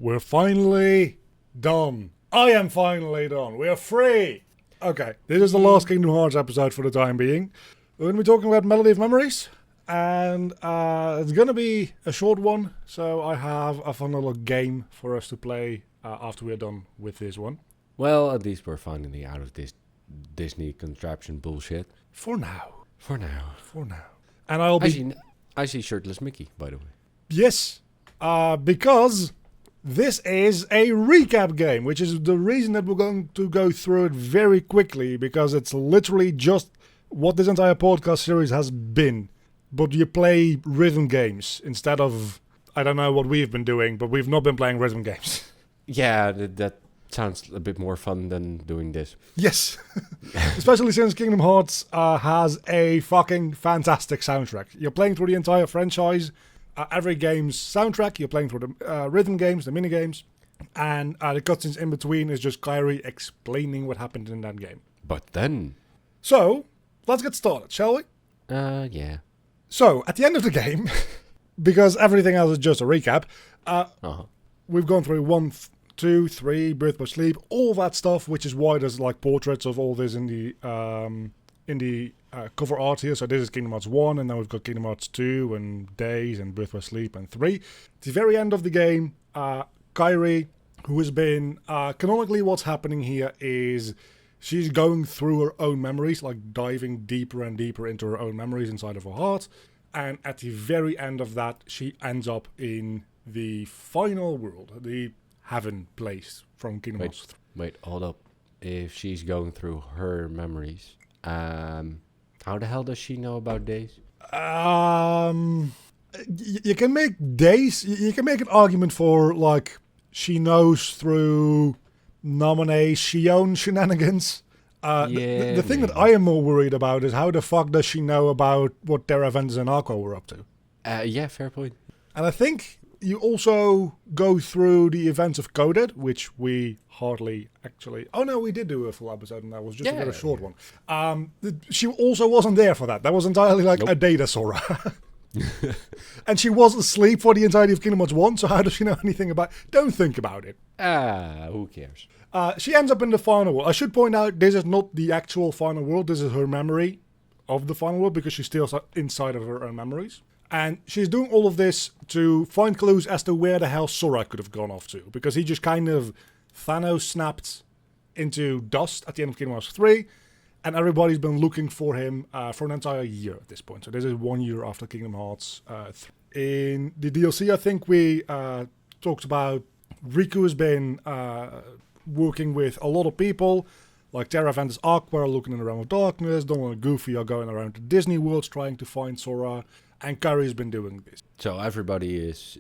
We're finally done. I am finally done. We're free. Okay, this is the last Kingdom Hearts episode for the time being. We're going to be talking about Melody of Memories. And it's going to be a short one. So I have a fun little game for us to play after we're done with this one. Well, at least we're finally out of this Disney contraption bullshit. For now. For now. And I'll be... I see shirtless Mickey, by the way. Yes, because this is a recap game, which is the reason that we're going to go through it very quickly, because it's literally just what this entire podcast series has been. But you play rhythm games instead of, I don't know what we've been doing, but we've not been playing rhythm games. Yeah, that sounds a bit more fun than doing this. Yes, especially since Kingdom Hearts has a fucking fantastic soundtrack. You're playing through the entire franchise, every game's soundtrack, you're playing through the rhythm games, the mini games, and the cutscenes in between is just Kairi explaining what happened in that game. But then... So, let's get started, shall we? Yeah. So, at the end of the game, because everything else is just a recap, we've gone through 1, 2, 3, Birth by Sleep, all that stuff, which is why there's like portraits of all this in the cover art here. So this is Kingdom Hearts 1, and then we've got Kingdom Hearts 2, and Days, and Birth by Sleep, and 3. At the very end of the game, Kairi, who has been, canonically what's happening here is she's going through her own memories, like diving deeper and deeper into her own memories inside of her heart. And at the very end of that, she ends up in the final world, the Heaven place from Kingdom Hearts 3. Wait, hold up. If she's going through her memories, how the hell does she know about Days? You can make Days, you can make an argument for, like, she knows through Naminé Shion shenanigans. The thing that I am more worried about is how the fuck does she know about what Terra Ventus and Aqua were up to? Yeah, fair point. And I think you also go through the events of Coded, which we hardly actually... Oh no, we did do a full episode, and that was just a very short one. She also wasn't there for that. That was entirely like a data Sora. And she was asleep for the entirety of Kingdom Hearts 1, so how does she know anything about... Don't think about it. Who cares? She ends up in the final world. I should point out, this is not the actual final world. This is her memory of the final world, because she's still inside of her own memories. And she's doing all of this to find clues as to where the hell Sora could have gone off to. Because he just kind of Thanos snapped into dust at the end of Kingdom Hearts 3. And everybody's been looking for him for an entire year at this point. So this is 1 year after Kingdom Hearts 3. In the DLC, I think we talked about Riku has been working with a lot of people. Like Terra Ventus Aqua are looking in the Realm of Darkness. Donald and Goofy are going around to Disney worlds trying to find Sora. And Kairi's been doing this. So everybody is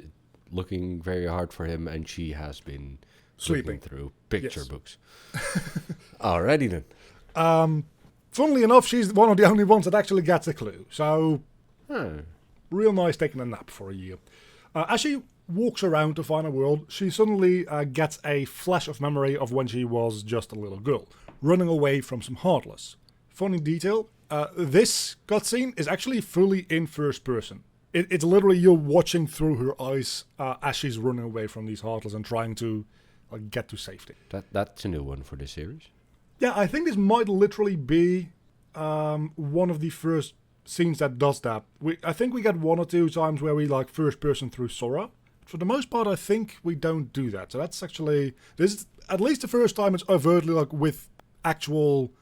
looking very hard for him, and she has been sleeping through picture books. Alrighty then. Funnily enough, she's one of the only ones that actually gets a clue. So, real nice taking a nap for a year. As she walks around the final world, she suddenly gets a flash of memory of when she was just a little girl, running away from some Heartless. Funny detail. This cutscene is actually fully in first person. It's literally you're watching through her eyes as she's running away from these Heartless and trying to get to safety. That's a new one for this series. Yeah, I think this might literally be one of the first scenes that does that. I think we get 1 or 2 times where we first person through Sora. For the most part, I think we don't do that. So that's actually... This is at least the first time it's overtly with actual...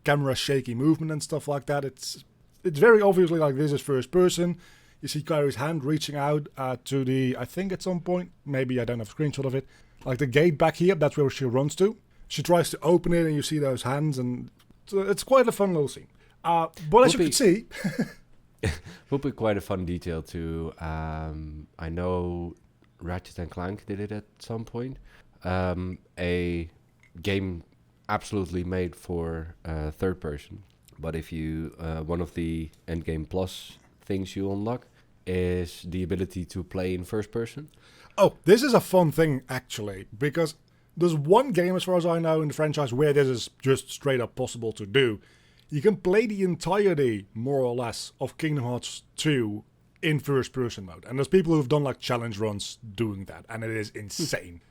camera shaky movement and stuff like that. It's very obviously this is first person. You see Kairi's hand reaching out to the, I think at some point, maybe I don't have a screenshot of it, the gate back here, that's where she runs to. She tries to open it and you see those hands, and so it's quite a fun little scene. But as you can see... Would be quite a fun detail too. I know Ratchet and Clank did it at some point. A game absolutely made for third person, but if you one of the endgame plus things you unlock is the ability to play in first person. Oh, this is a fun thing actually, because there's one game as far as I know in the franchise where this is just straight up possible to do. You can play the entirety, more or less, of Kingdom Hearts 2 in first-person mode. And there's people who've done like challenge runs doing that, and it is insane.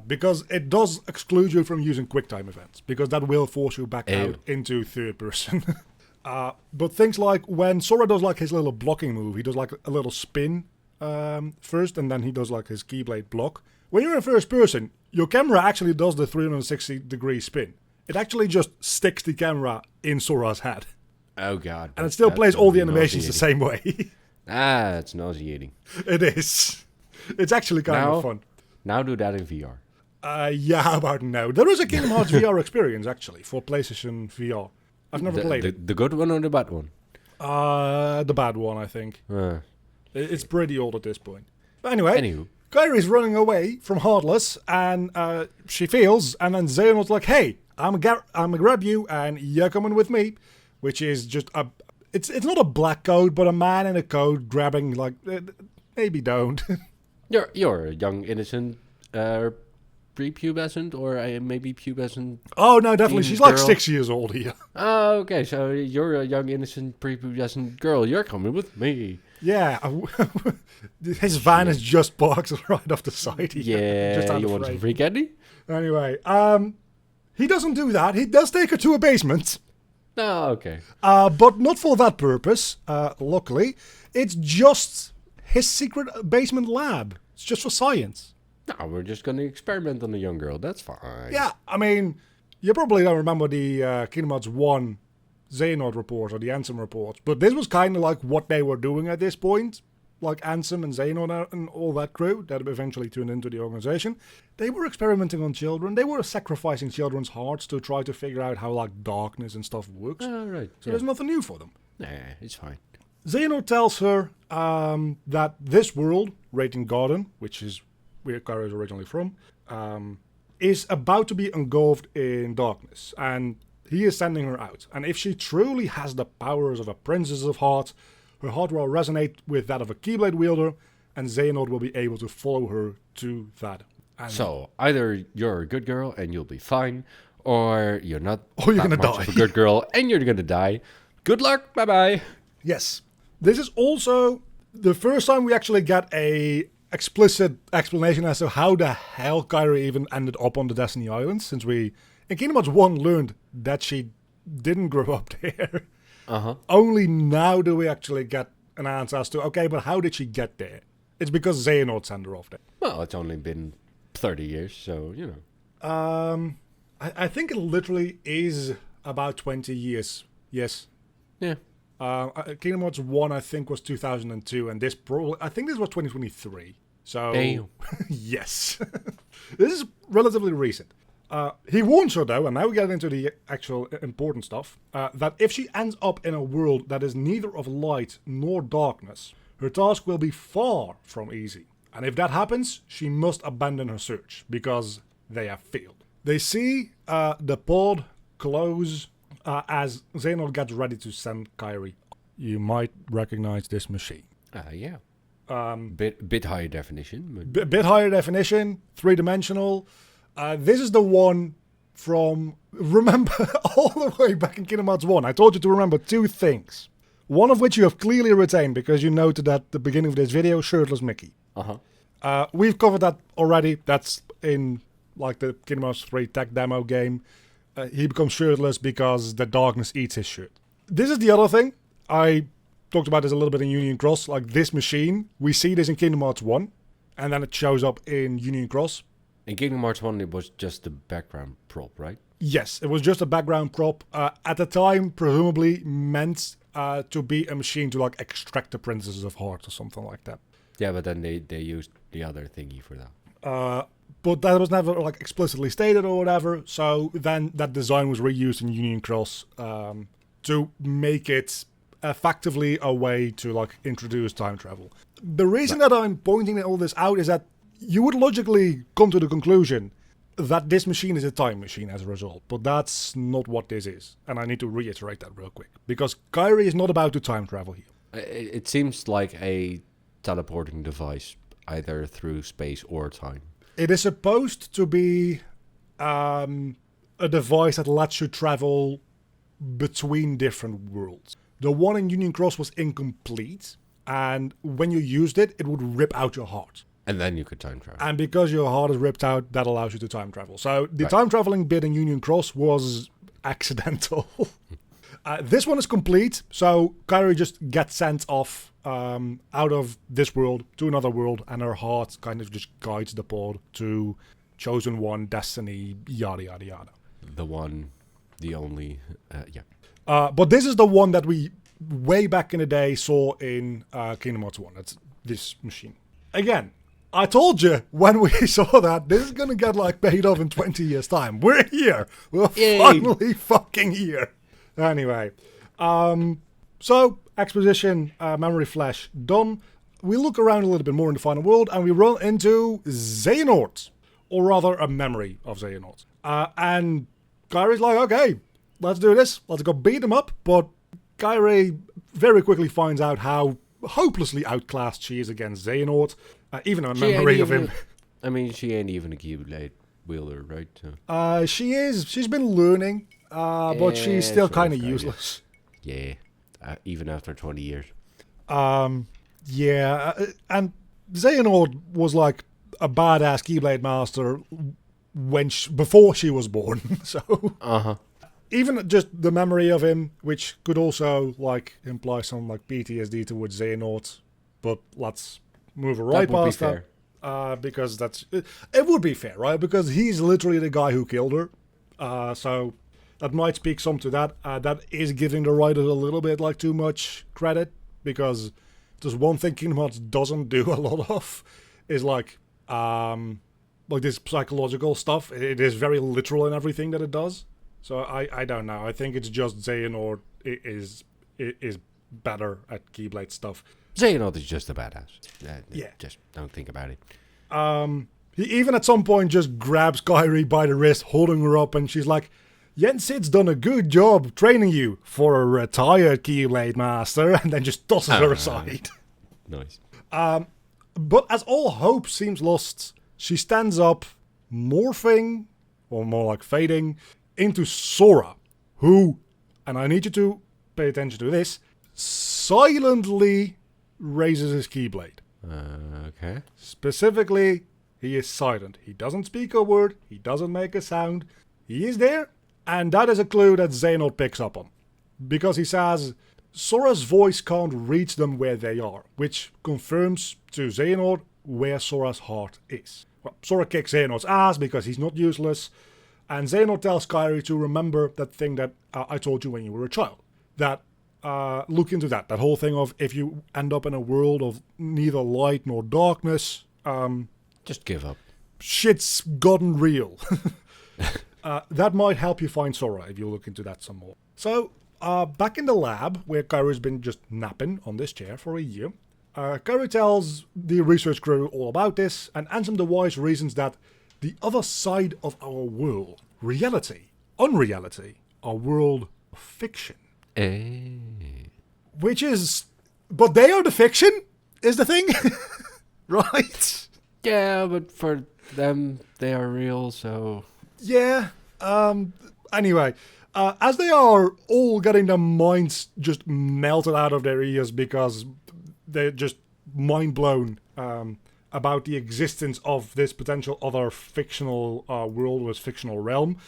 Because it does exclude you from using QuickTime events, because that will force you back out into third person. But things like when Sora does like his little blocking move, he does like a little spin first, and then he does like his Keyblade block. When you're in first person, your camera actually does the 360-degree spin. It actually just sticks the camera in Sora's head. Oh god. And it still plays all the animations the same way. It's nauseating. It is. It's actually kind of fun. Now do that in VR. Yeah, how about no? There is a Kingdom Hearts VR experience, actually, for PlayStation VR. I've never played it. The good one or the bad one? The bad one, I think. It's pretty old at this point. But anyway, Kairi's running away from Heartless, and she feels, and then Xehanort's like, hey, I'm gonna grab you, and you're coming with me. Which is just it's not a black code, but a man in a code grabbing, like, maybe don't. You're a young, innocent, prepubescent, or maybe pubescent. Oh, no, definitely. She's girl. like 6 years old here. Oh, okay. So you're a young, innocent, prepubescent girl. You're coming with me. Yeah. His van is just parked right off the side here. Yeah, just you want some free candy? Anyway, he doesn't do that. He does take her to a basement. Oh, okay. But not for that purpose, luckily. It's just his secret basement lab. It's just for science. No, we're just going to experiment on a young girl. That's fine. Yeah, I mean, you probably don't remember the Kingdom Hearts 1 Xehanort report or the Ansem reports, but this was kind of like what they were doing at this point. Like Ansem and Xehanort and all that crew that eventually turned into the organization. They were experimenting on children. They were sacrificing children's hearts to try to figure out how like darkness and stuff works. Oh, right. So there's nothing new for them. Nah, it's fine. Xehanort tells her that this world, Radiant Garden, which is where Kairi is originally from, is about to be engulfed in darkness. And he is sending her out. And if she truly has the powers of a Princess of Heart, her heart will resonate with that of a Keyblade wielder, and Xehanort will be able to follow her to that. And so, either you're a good girl and you'll be fine, or you're not or you're that gonna much die. of a good girl and you're gonna die. Good luck, bye-bye. Yes. This is also the first time we actually get a explicit explanation as to how the hell Kairi even ended up on the Destiny Islands, since we, in Kingdom Hearts 1, learned that she didn't grow up there. Only now do we actually get an answer as to, okay, but how did she get there? It's because Xehanort sent her off there. Well, it's only been 30 years, so, you know. I think it literally is about 20 years. Yes. Yeah. Kingdom Hearts 1, I think, was 2002, and this probably, I think this was 2023. So, Damn. Yes. This is relatively recent. He warns her, though, and now we get into the actual important stuff, that if she ends up in a world that is neither of light nor darkness, her task will be far from easy. And if that happens, she must abandon her search, because they have failed. They see the pod close as Xehanort gets ready to send Kairi. You might recognize this machine. Yeah. Bit higher definition. But... Bit higher definition, 3-dimensional. This is the one from, remember, all the way back in Kingdom Hearts 1. I told you to remember 2 things. One of which you have clearly retained because you noted at the beginning of this video, shirtless Mickey. We've covered that already. That's in like the Kingdom Hearts 3 tech demo game. He becomes shirtless because the darkness eats his shirt. This is the other thing. I talked about this a little bit in Union Cross. Like this machine, we see this in Kingdom Hearts 1. And then it shows up in Union Cross. In Kingdom Hearts 1, it was just a background prop, right? Yes, it was just a background prop. At the time, presumably meant to be a machine to like extract the Princesses of Heart or something like that. Yeah, but then they used the other thingy for that. But that was never like explicitly stated or whatever. So then that design was reused in Union Cross to make it effectively a way to like introduce time travel. The reason that I'm pointing all this out is that you would logically come to the conclusion that this machine is a time machine as a result, but that's not what this is. And I need to reiterate that real quick, because Kairi is not about to time travel here. It seems like a teleporting device, either through space or time. It is supposed to be a device that lets you travel between different worlds. The one in Union Cross was incomplete, and when you used it, it would rip out your heart. And then you could time travel. And because your heart is ripped out, that allows you to time travel. So the Right. time traveling bit in Union Cross was accidental. This one is complete, so Kyrie just gets sent off out of this world to another world, and her heart kind of just guides the pod to chosen one, destiny, yada yada yada. The one, the only, yeah. But this is the one that we way back in the day saw in Kingdom Hearts 1. That's this machine. Again, I told you when we saw that this is gonna get like paid off in 20 years' time. We're here. We're Yay. finally fucking here. Anyway, so exposition, memory flash done. We look around a little bit more in the final world, and we run into Xehanort, or rather a memory of Xehanort. And Kyrie's like, okay, let's do this. Let's go beat him up. But Kyrie very quickly finds out how hopelessly outclassed she is against Xehanort. Even a memory of him. I mean, she ain't even a Keyblade wielder, right? So. She is. She's been learning, but she's still kind of useless. Yeah, even after 20 years. Yeah, and Xehanort was like a badass Keyblade master before she was born. So even just the memory of him, which could also like imply some like PTSD towards Xehanort, but let's move right past that. Because it would be fair, right? Because he's literally the guy who killed her. So that might speak some to that. That is giving the writers a little bit like too much credit, because there's one thing Kingdom Hearts doesn't do a lot of is like this psychological stuff. It is very literal in everything that it does. So I don't know. I think it's just Xehanort is better at Keyblade stuff. Xehanort is just a badass. Yeah. Just don't think about it. He even at some point just grabs Kyrie by the wrist, holding her up, and she's like, Yen Sid's done a good job training you for a retired Keyblade master, and then just tosses her aside. Nice. But as all hope seems lost, she stands up, morphing, or more like fading, into Sora, who, and I need you to pay attention to this, silently raises his Keyblade. Okay. Specifically, he is silent. He doesn't speak a word. He doesn't make a sound. He is there, and that is a clue that Xehanort picks up on. Because he says, Sora's voice can't reach them where they are, which confirms to Xehanort where Sora's heart is. Well, Sora kicks Xehanort's ass because he's not useless, and Xehanort tells Kyrie to remember that thing that I told you when you were a child. That look into that whole thing of if you end up in a world of neither light nor darkness, just give up. Shit's gotten real. That might help you find Sora if you look into that some more. So, back in the lab, where Kyrie's been just napping on this chair for a year, Kyrie tells the research crew all about this and answers them the wise reasons that the other side of our world, reality, unreality, our world of fiction. Which is... But they are the fiction, is the thing? Right? Yeah, but for them, they are real, so... Yeah. Anyway, as they are all getting their minds just melted out of their ears because they're just mind blown about the existence of this potential other fictional world, this fictional realm,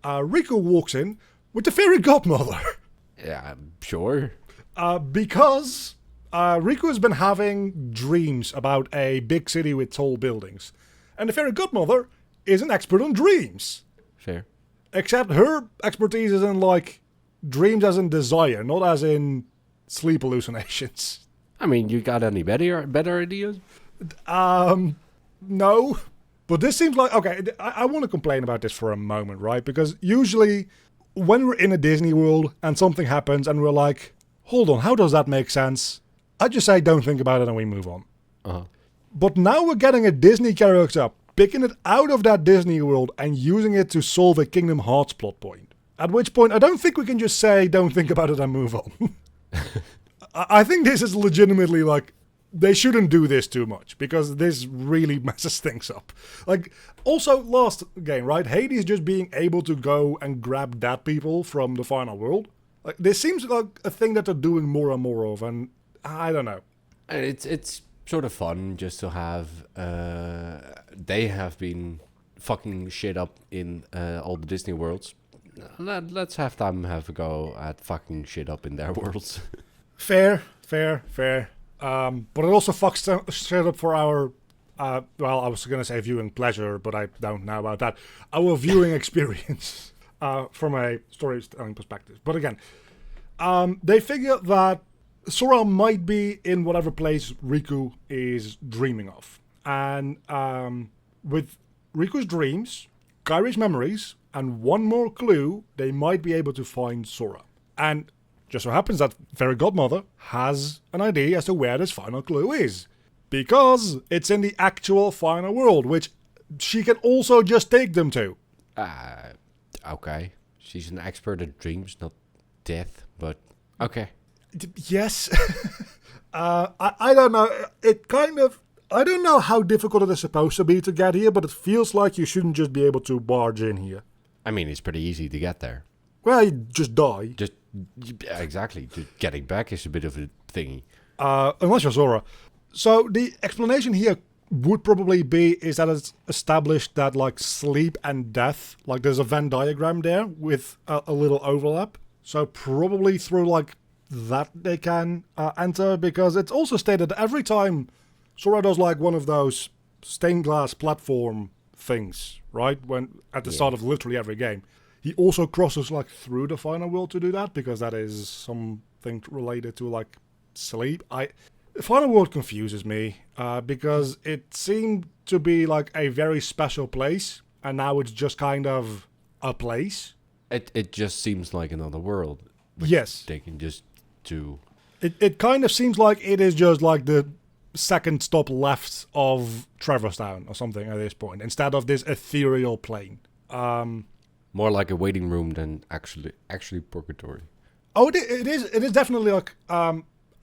Riku walks in with the fairy godmother. Yeah, sure. Because Riku has been having dreams about a big city with tall buildings. And the fairy godmother is an expert on dreams. Fair. Except her expertise is in, like, dreams as in desire, not as in sleep hallucinations. I mean, you got any better ideas? No. But this seems like... Okay, I want to complain about this for a moment, right? Because usually, when we're in a Disney world and something happens and we're like, hold on, how does that make sense? I just say, don't think about it, and we move on. Uh-huh. But now we're getting a Disney character, picking it out of that Disney world and using it to solve a Kingdom Hearts plot point. At which point, I don't think we can just say, don't think about it and move on. I think this is legitimately like, they shouldn't do this too much, because this really messes things up. Like, also, last game, right? Hades just being able to go and grab dead people from the final world. Like, this seems like a thing that they're doing more and more of, and I don't know. And it's sort of fun just to have. They have been fucking shit up in all the Disney worlds. Let's have them have a go at fucking shit up in their worlds. Fair. But it also fucks shit up for our, well, I was going to say viewing pleasure, but I don't know about that. Our viewing experience from a storytelling perspective. But again, they figure that Sora might be in whatever place Riku is dreaming of. And with Riku's dreams, Kairi's memories, and one more clue, they might be able to find Sora. And just so happens that Fairy Godmother has an idea as to where this final clue is. Because it's in the actual final world, which she can also just take them to. Okay. She's an expert at dreams, not death, but okay. Yes. I don't know. I don't know how difficult it is supposed to be to get here, but it feels like you shouldn't just be able to barge in here. I mean, it's pretty easy to get there. Well, you just die. Exactly. Just getting back is a bit of a thingy. Unless you're Sora. So the explanation here would probably be is that it's established that like sleep and death, like there's a Venn diagram there with a little overlap. So probably through like that they can enter, because it's also stated that every time Sora does like one of those stained glass platform things, right? When at the start of literally every game, he also crosses like through the final world to do that, because that is something related to like sleep. The final world confuses me because it seemed to be like a very special place, and now it's just kind of a place. It just seems like another world. Yes. They can just do. It kind of seems like it is just like the second stop left of Traverse Town or something at this point, instead of this ethereal plane. More like a waiting room than actually purgatory. Oh, it is definitely like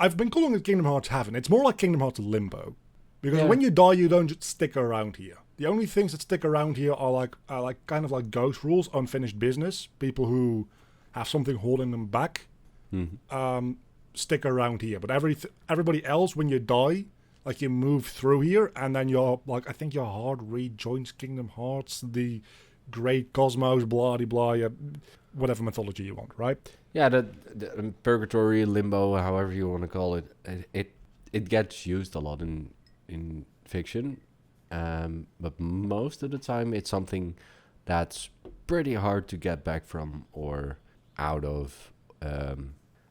I've been calling it Kingdom Hearts Heaven. It's more like Kingdom Hearts Limbo, because when you die, you don't just stick around here. The only things that stick around here are like kind of like ghost rules, unfinished business, people who have something holding them back. Stick around here, but everybody else, when you die, like you move through here, and then your like I think your heart rejoins Kingdom Hearts, the great cosmos, blah de blah, whatever mythology you want, right? Yeah, the purgatory, limbo, however you want to call it, it gets used a lot in fiction, but most of the time it's something that's pretty hard to get back from or out of.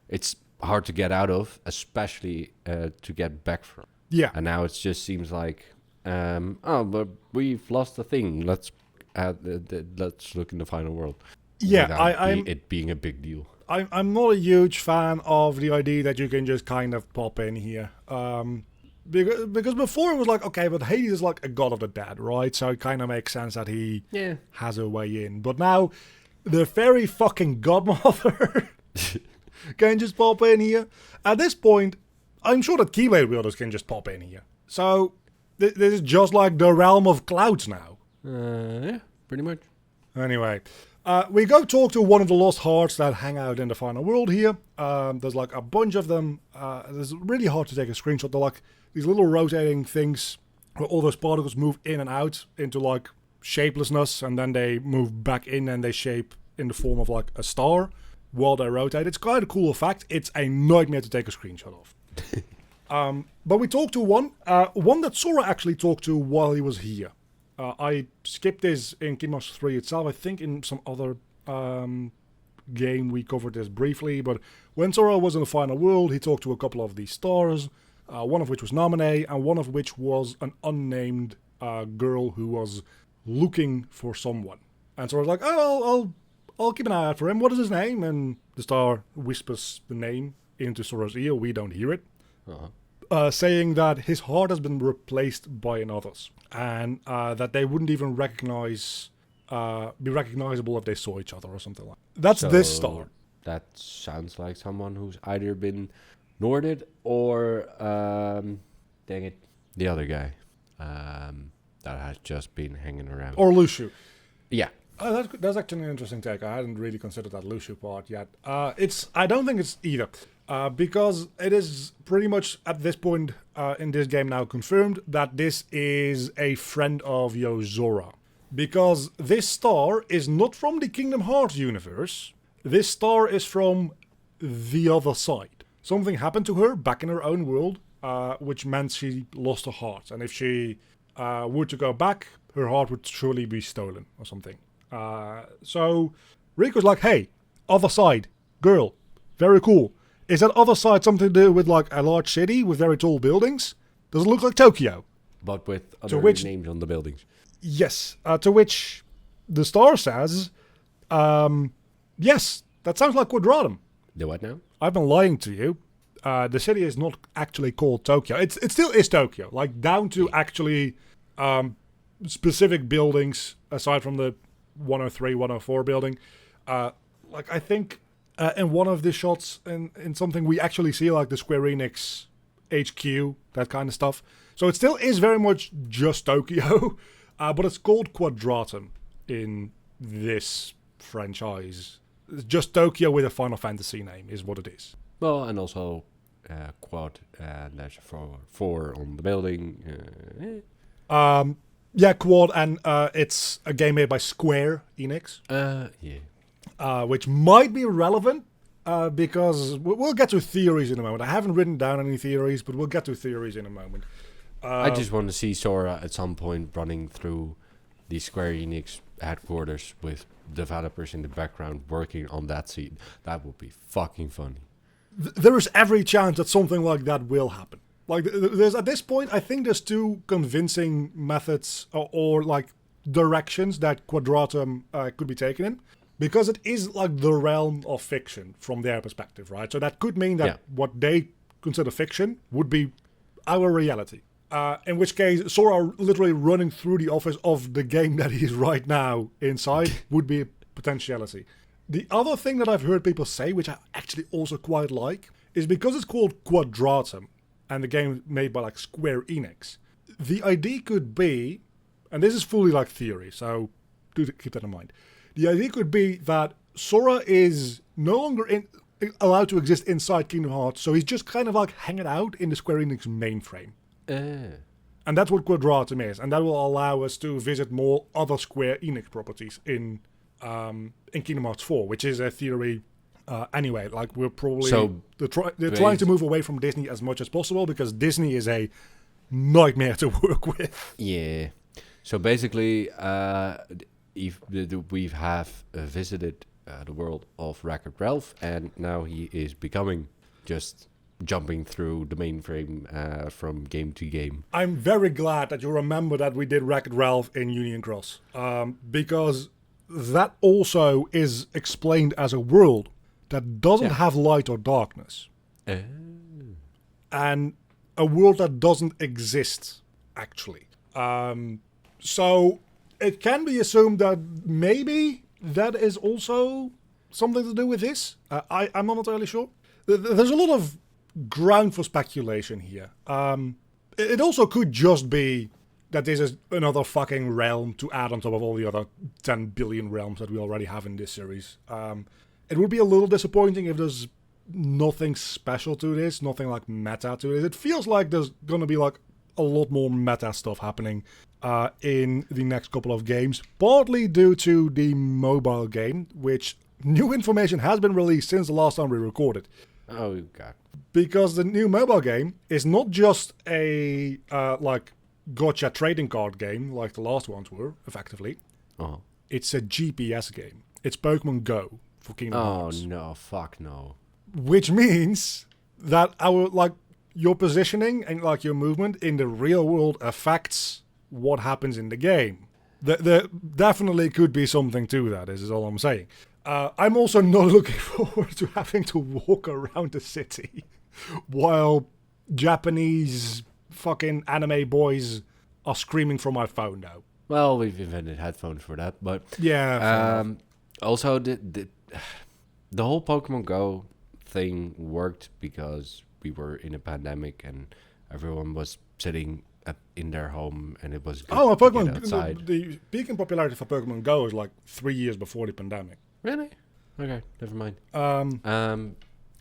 It's hard to get out of, especially to get back from. Yeah. And now it just seems like, but we've lost the thing. Let's look in the final world. Yeah, it being a big deal. I'm not a huge fan of the idea that you can just kind of pop in here. Because before it was like, okay, but Hades is like a god of the dead, right? So it kind of makes sense that he has a way in. But now, the fairy fucking godmother can just pop in here. At this point, I'm sure that Keyblade wielders can just pop in here. So, this is just like the realm of clouds now. Yeah, pretty much. Anyway, we go talk to one of the lost hearts that hang out in the final world here. There's like a bunch of them. It's really hard to take a screenshot. They're like these little rotating things where all those particles move in and out into like shapelessness, and then they move back in and they shape in the form of like a star while they rotate. It's quite a cool effect. It's a nightmare to take a screenshot of. But we talked to one that Sora actually talked to while he was here. I skipped this in Kingdom Hearts 3 itself. I think in some other game we covered this briefly, but when Sora was in the final world, he talked to a couple of these stars, one of which was Naminé, and one of which was an unnamed girl who was looking for someone. And Sora's like, oh, I'll keep an eye out for him. What is his name? And the star whispers the name into Sora's ear. We don't hear it. Saying that his heart has been replaced by another's, and that they wouldn't even be recognizable if they saw each other or something like that. That's this star. That sounds like someone who's either been Norded or, dang it, the other guy that has just been hanging around. Or Lushu. Yeah. That's actually an interesting take. I hadn't really considered that Lushu part yet. I don't think it's either. Because it is pretty much at this point in this game now confirmed that this is a friend of Yozora. Because this star is not from the Kingdom Hearts universe. This star is from the other side. Something happened to her back in her own world, which meant she lost her heart. And if she were to go back, her heart would surely be stolen or something. So Rico's like, hey, other side, girl, very cool. Is that other side something to do with like a large city with very tall buildings? Does it look like Tokyo? But with other names on the buildings. Yes. To which the star says, yes, that sounds like Quadratum. The what now? I've been lying to you. The city is not actually called Tokyo. It still is Tokyo, like down to actually specific buildings aside from the 103, 104 building. Like I think in one of the shots in something we actually see like the Square Enix HQ, that kind of stuff. So it still is very much just Tokyo, but it's called Quadratum in this franchise. It's just Tokyo with a Final Fantasy name is what it is. Well, and also quad, there's a 4 on the building. Yeah, quad, and it's a game made by Square Enix. Yeah. Which might be relevant because we'll get to theories in a moment. I haven't written down any theories, but we'll get to theories in a moment. I just want to see Sora at some point running through the Square Enix headquarters with developers in the background working on that scene. That would be fucking funny. There is every chance that something like that will happen. Like there's at this point, I think there's two convincing methods or like directions that Quadratum could be taken in, because it is like the realm of fiction from their perspective, right? So that could mean that what they consider fiction would be our reality. In which case, Sora literally running through the office of the game that he's right now inside would be a potentiality. The other thing that I've heard people say, which I actually also quite like, is because it's called Quadratum, and the game made by like Square Enix, the idea could be, and this is fully like theory, so do keep that in mind. The idea could be that Sora is no longer allowed to exist inside Kingdom Hearts, so he's just kind of like hanging out in the Square Enix mainframe. And that's what Quadratum is, and that will allow us to visit more other Square Enix properties in Kingdom Hearts 4, which is a theory anyway. Like we're probably they're trying to move away from Disney as much as possible because Disney is a nightmare to work with. Yeah. So basically, if we have visited the world of Wreck-It Ralph, and now he is becoming just jumping through the mainframe from game to game. I'm very glad that you remember that we did Wreck-It Ralph in Union Cross, because that also is explained as a world that doesn't have light or darkness. And a world that doesn't exist, actually. So it can be assumed that maybe that is also something to do with this. I'm not entirely sure. There's a lot of ground for speculation here. It also could just be that this is another fucking realm to add on top of all the other 10 billion realms that we already have in this series. It would be a little disappointing if there's nothing special to this, nothing like meta to this. It feels like there's gonna be like a lot more meta stuff happening in the next couple of games, partly due to the mobile game, which new information has been released since the last time we recorded. Oh god. Because the new mobile game is not just a like gotcha trading card game like the last ones were, effectively. Oh. It's a GPS game. It's Pokemon Go for Kingdom Hearts. Oh no, fuck no. Which means that your positioning and like your movement in the real world affects what happens in the game. There definitely could be something to that, is all I'm saying. I'm also not looking forward to having to walk around the city while Japanese fucking anime boys are screaming from my phone now. Well, we've invented headphones for that, but yeah. Also, the whole Pokemon Go thing worked because we were in a pandemic and everyone was sitting in their home, and it was good to Pokemon get outside. The peak in popularity for Pokemon Go is like 3 years before the pandemic. Really? Okay, never mind.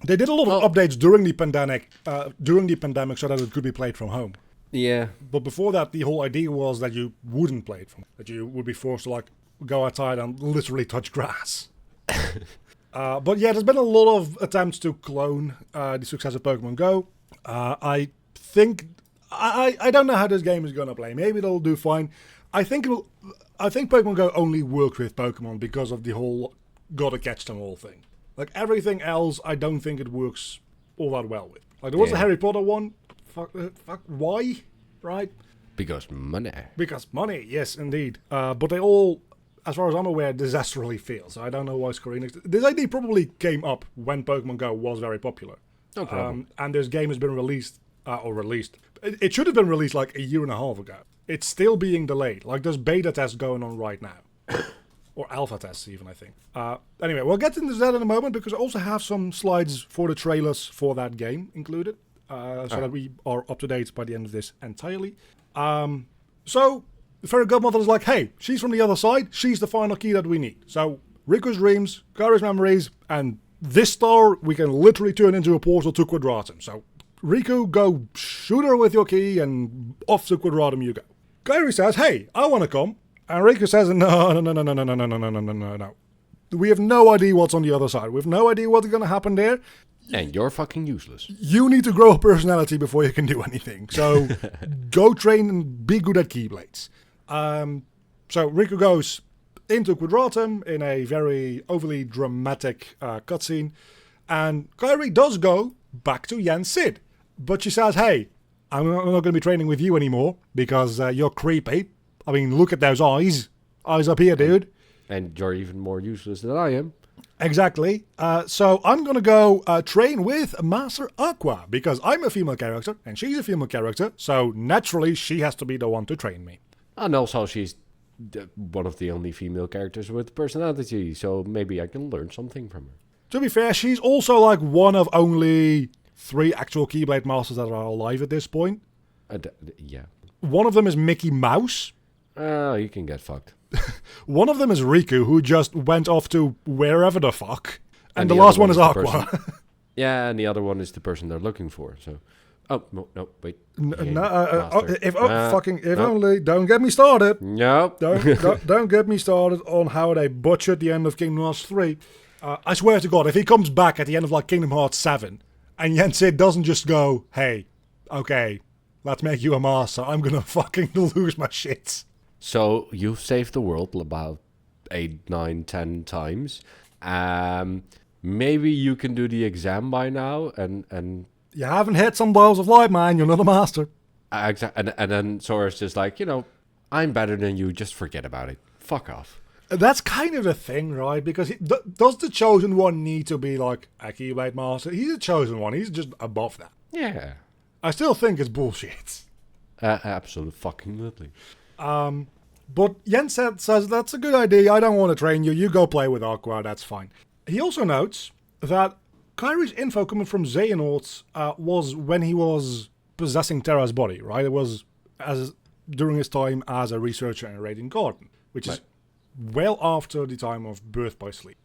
They did a lot of updates during the pandemic, so that it could be played from home. Yeah. But before that, the whole idea was that you wouldn't play it from, that you would be forced to like go outside and literally touch grass. But yeah, there's been a lot of attempts to clone the success of Pokemon Go. I think I don't know how this game is gonna play. Maybe it'll do fine. I think Pokemon Go only works with Pokemon because of the whole gotta catch them all thing. Like everything else, I don't think it works all that well with. Like there was the Harry Potter one. Fuck, why? Right? Because money. Because money, yes, indeed. But they all, as far as I'm aware, disastrously fail. So I don't know why Square Enix. This idea probably came up when Pokemon Go was very popular. No problem. And this game has been released. It should have been released like a year and a half ago. It's still being delayed. Like there's beta tests going on right now. Or alpha tests even, I think. Anyway, we'll get into that in a moment because I also have some slides for the trailers for that game included. So that we are up to date by the end of this entirely. So, the Fairy Godmother is like, hey, she's from the other side. She's the final key that we need. So, Riku's dreams, Kairi's memories, and this star we can literally turn into a portal to Quadratum. So, Riku, go shoot her with your key and off to Quadratum you go. Kairi says, hey, I want to come. And Riku says, no. We have no idea what's on the other side. We have no idea what's going to happen there. And you're fucking useless. You need to grow a personality before you can do anything. So go train and be good at Keyblades. So Riku goes into Quadratum in a very overly dramatic cutscene. And Kairi does go back to Yen Sid. But she says, hey, I'm not going to be training with you anymore because you're creepy. I mean, look at those eyes. Eyes up here, dude. And you're even more useless than I am. Exactly. So I'm going to go train with Master Aqua because I'm a female character and she's a female character. So naturally, she has to be the one to train me. And also, she's one of the only female characters with personality. So maybe I can learn something from her. To be fair, she's also like one of only 3 actual Keyblade Masters that are alive at this point. Yeah. One of them is Mickey Mouse. Oh, you can get fucked. One of them is Riku, who just went off to wherever the fuck. And the last one is Aqua. Yeah, and the other one is the person they're looking for. So, no, wait. Only, don't get me started. No. Don't get me started on how they butchered the end of Kingdom Hearts 3. I swear to God, if he comes back at the end of like Kingdom Hearts 7, and Yen Sid doesn't just go, hey, okay, let's make you a master, I'm gonna fucking lose my shit. So you've saved the world about 8, 9, 10 times. Maybe you can do the exam by now, and you haven't hit some balls of light, man. You're not a master. And then Sora's just like, I'm better than you. Just forget about it. Fuck off. That's kind of the thing, right? Because does the Chosen One need to be like a Keyblade Master? He's a Chosen One. He's just above that. Yeah. I still think it's bullshit. Absolutely fucking lovely. But Yen says, that's a good idea, I don't want to train you, you go play with Aqua, that's fine. He also notes that Kairi's info coming from Xehanort was when he was possessing Terra's body, right? It was during his time as a researcher in Radiant Garden, which is well after the time of Birth by Sleep.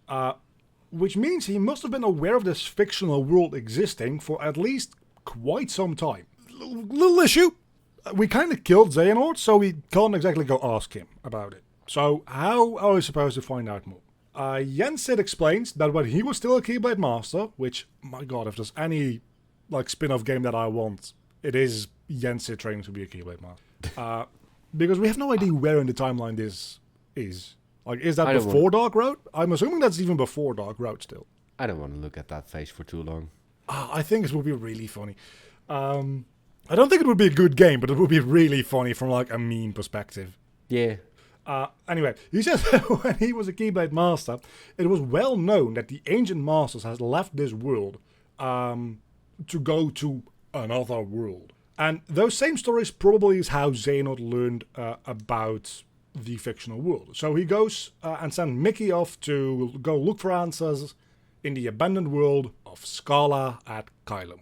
Which means he must have been aware of this fictional world existing for at least quite some time. Little issue. We kind of killed Xehanort, so we can't exactly go ask him about it. So how are we supposed to find out more? Yen Sid explains that when he was still a Keyblade Master, which, my god, if there's any like spin-off game that I want, it is Yen Sid training to be a Keyblade Master. Because we have no idea where in the timeline this is. Like, is that before Dark Road? I'm assuming that's even before Dark Road still. I don't want to look at that face for too long. I think it would be really funny. I don't think it would be a good game, but it would be really funny from like a meme perspective. Yeah. Anyway, he says that when he was a Keyblade Master, it was well known that the Ancient Masters had left this world to go to another world. And those same stories probably is how Xehanort learned about the fictional world. So he goes and sends Mickey off to go look for answers in the abandoned world of Scala at Kylum.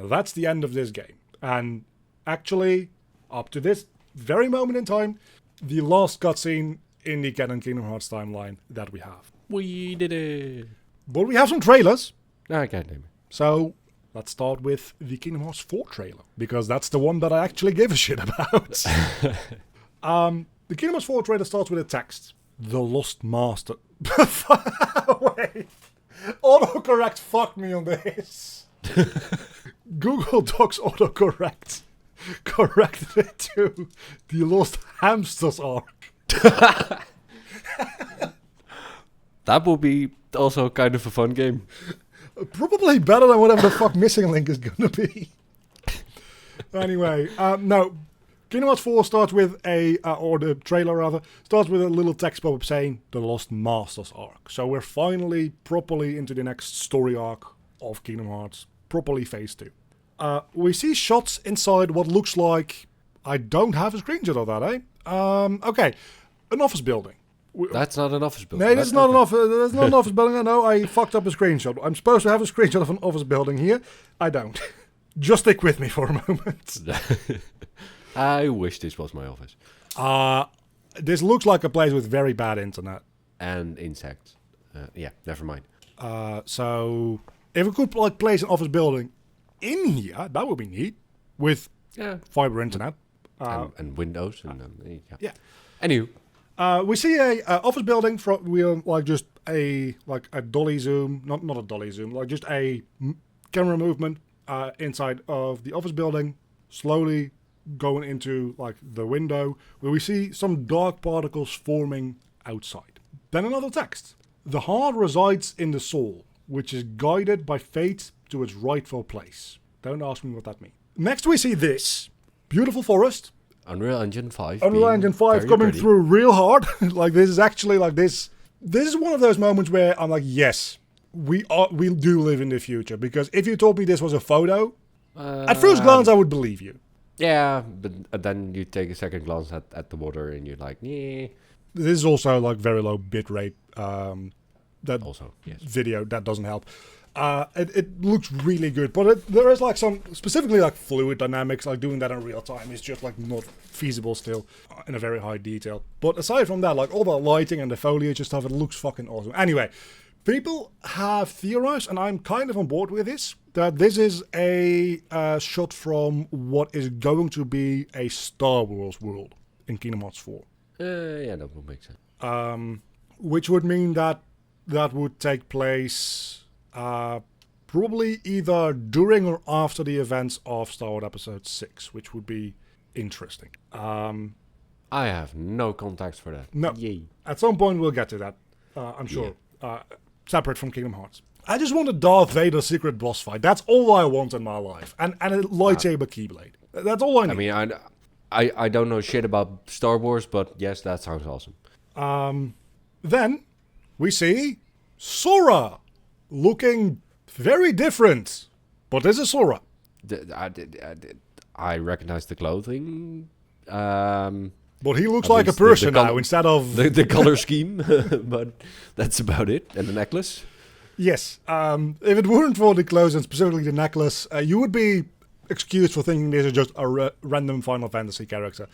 That's the end of this game. And actually, up to this very moment in time, the last cutscene in the canon Kingdom Hearts timeline that we have. We did it. But we have some trailers. No, I can't name it. So let's start with the Kingdom Hearts 4 trailer, because that's the one that I actually give a shit about. The Kingdom Hearts 4 trailer starts with a text. The Lost Master. Wait. Autocorrect fucked me on this. Google Docs autocorrect corrected it to the Lost Hamsters arc. That will be also kind of a fun game. Probably better than whatever the fuck Missing Link is gonna be. Anyway, no. Kingdom Hearts 4 starts with or the trailer rather, starts with a little text pop-up saying the Lost Masters arc. So we're finally properly into the next story arc of Kingdom Hearts, properly phase 2. We see shots inside what looks like, I don't have a screenshot of that, okay, an office building. That's not an office building. No, that's not an office. That's not an office building. I know. I fucked up a screenshot. I'm supposed to have a screenshot of an office building here. I don't. Just stick with me for a moment. I wish this was my office. This looks like a place with very bad internet and insects. Yeah, never mind. So if we could like place an office building in here, that would be neat with fiber internet and windows and yeah. Anywho. We see a office building from like just a dolly zoom, not a dolly zoom, like just a camera movement inside of the office building, slowly going into like the window where we see some dark particles forming outside. Then another text: the heart resides in the soul, which is guided by fate to its rightful place. Don't ask me what that means. Next we see this beautiful forest. Unreal Engine 5. Unreal Engine 5 coming pretty. through real hard. Like this is actually like this. This is one of those moments where I'm like, yes, we do live in the future. Because if you told me this was a photo, at first glance I would believe you. Yeah, but then you take a second glance at the water and you're like, yeah. This is also like very low bitrate. That also, yes. Video that doesn't help. It looks really good, but there is like some specifically like fluid dynamics, like doing that in real time is just like not feasible still in a very high detail. But aside from that, like all the lighting and the foliage and stuff, it looks fucking awesome. Anyway, people have theorized, and I'm kind of on board with this, that this is a shot from what is going to be a Star Wars world in Kingdom Hearts 4. Yeah, that would make sense. Which would mean that would take place probably either during or after the events of Star Wars Episode 6, which would be interesting. I have no context for that. No. Yay. At some point we'll get to that, I'm sure. Separate from Kingdom Hearts. I just want a Darth Vader secret boss fight. That's all I want in my life. And a lightsaber keyblade. That's all I need. I mean, I don't know shit about Star Wars, but yes, that sounds awesome. Then we see Sora looking very different. But this is Sora. I recognize the clothing. But he looks like a person now instead of... The color scheme, but that's about it. And the necklace? Yes. If it weren't for the clothes and specifically the necklace, you would be excused for thinking this is just a random Final Fantasy character.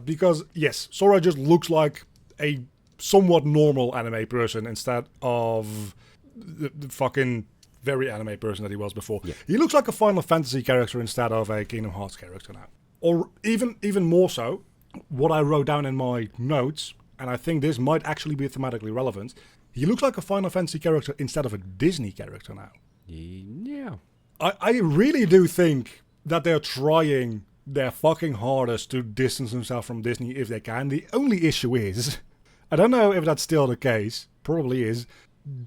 Because, yes, Sora just looks like a somewhat normal anime person instead of the fucking very anime person that he was before. Yeah. He looks like a Final Fantasy character instead of a Kingdom Hearts character now. Or even more so, what I wrote down in my notes, and I think this might actually be thematically relevant, he looks like a Final Fantasy character instead of a Disney character now. Yeah. I really do think that they're trying their fucking hardest to distance themselves from Disney if they can. The only issue is, I don't know if that's still the case, probably is,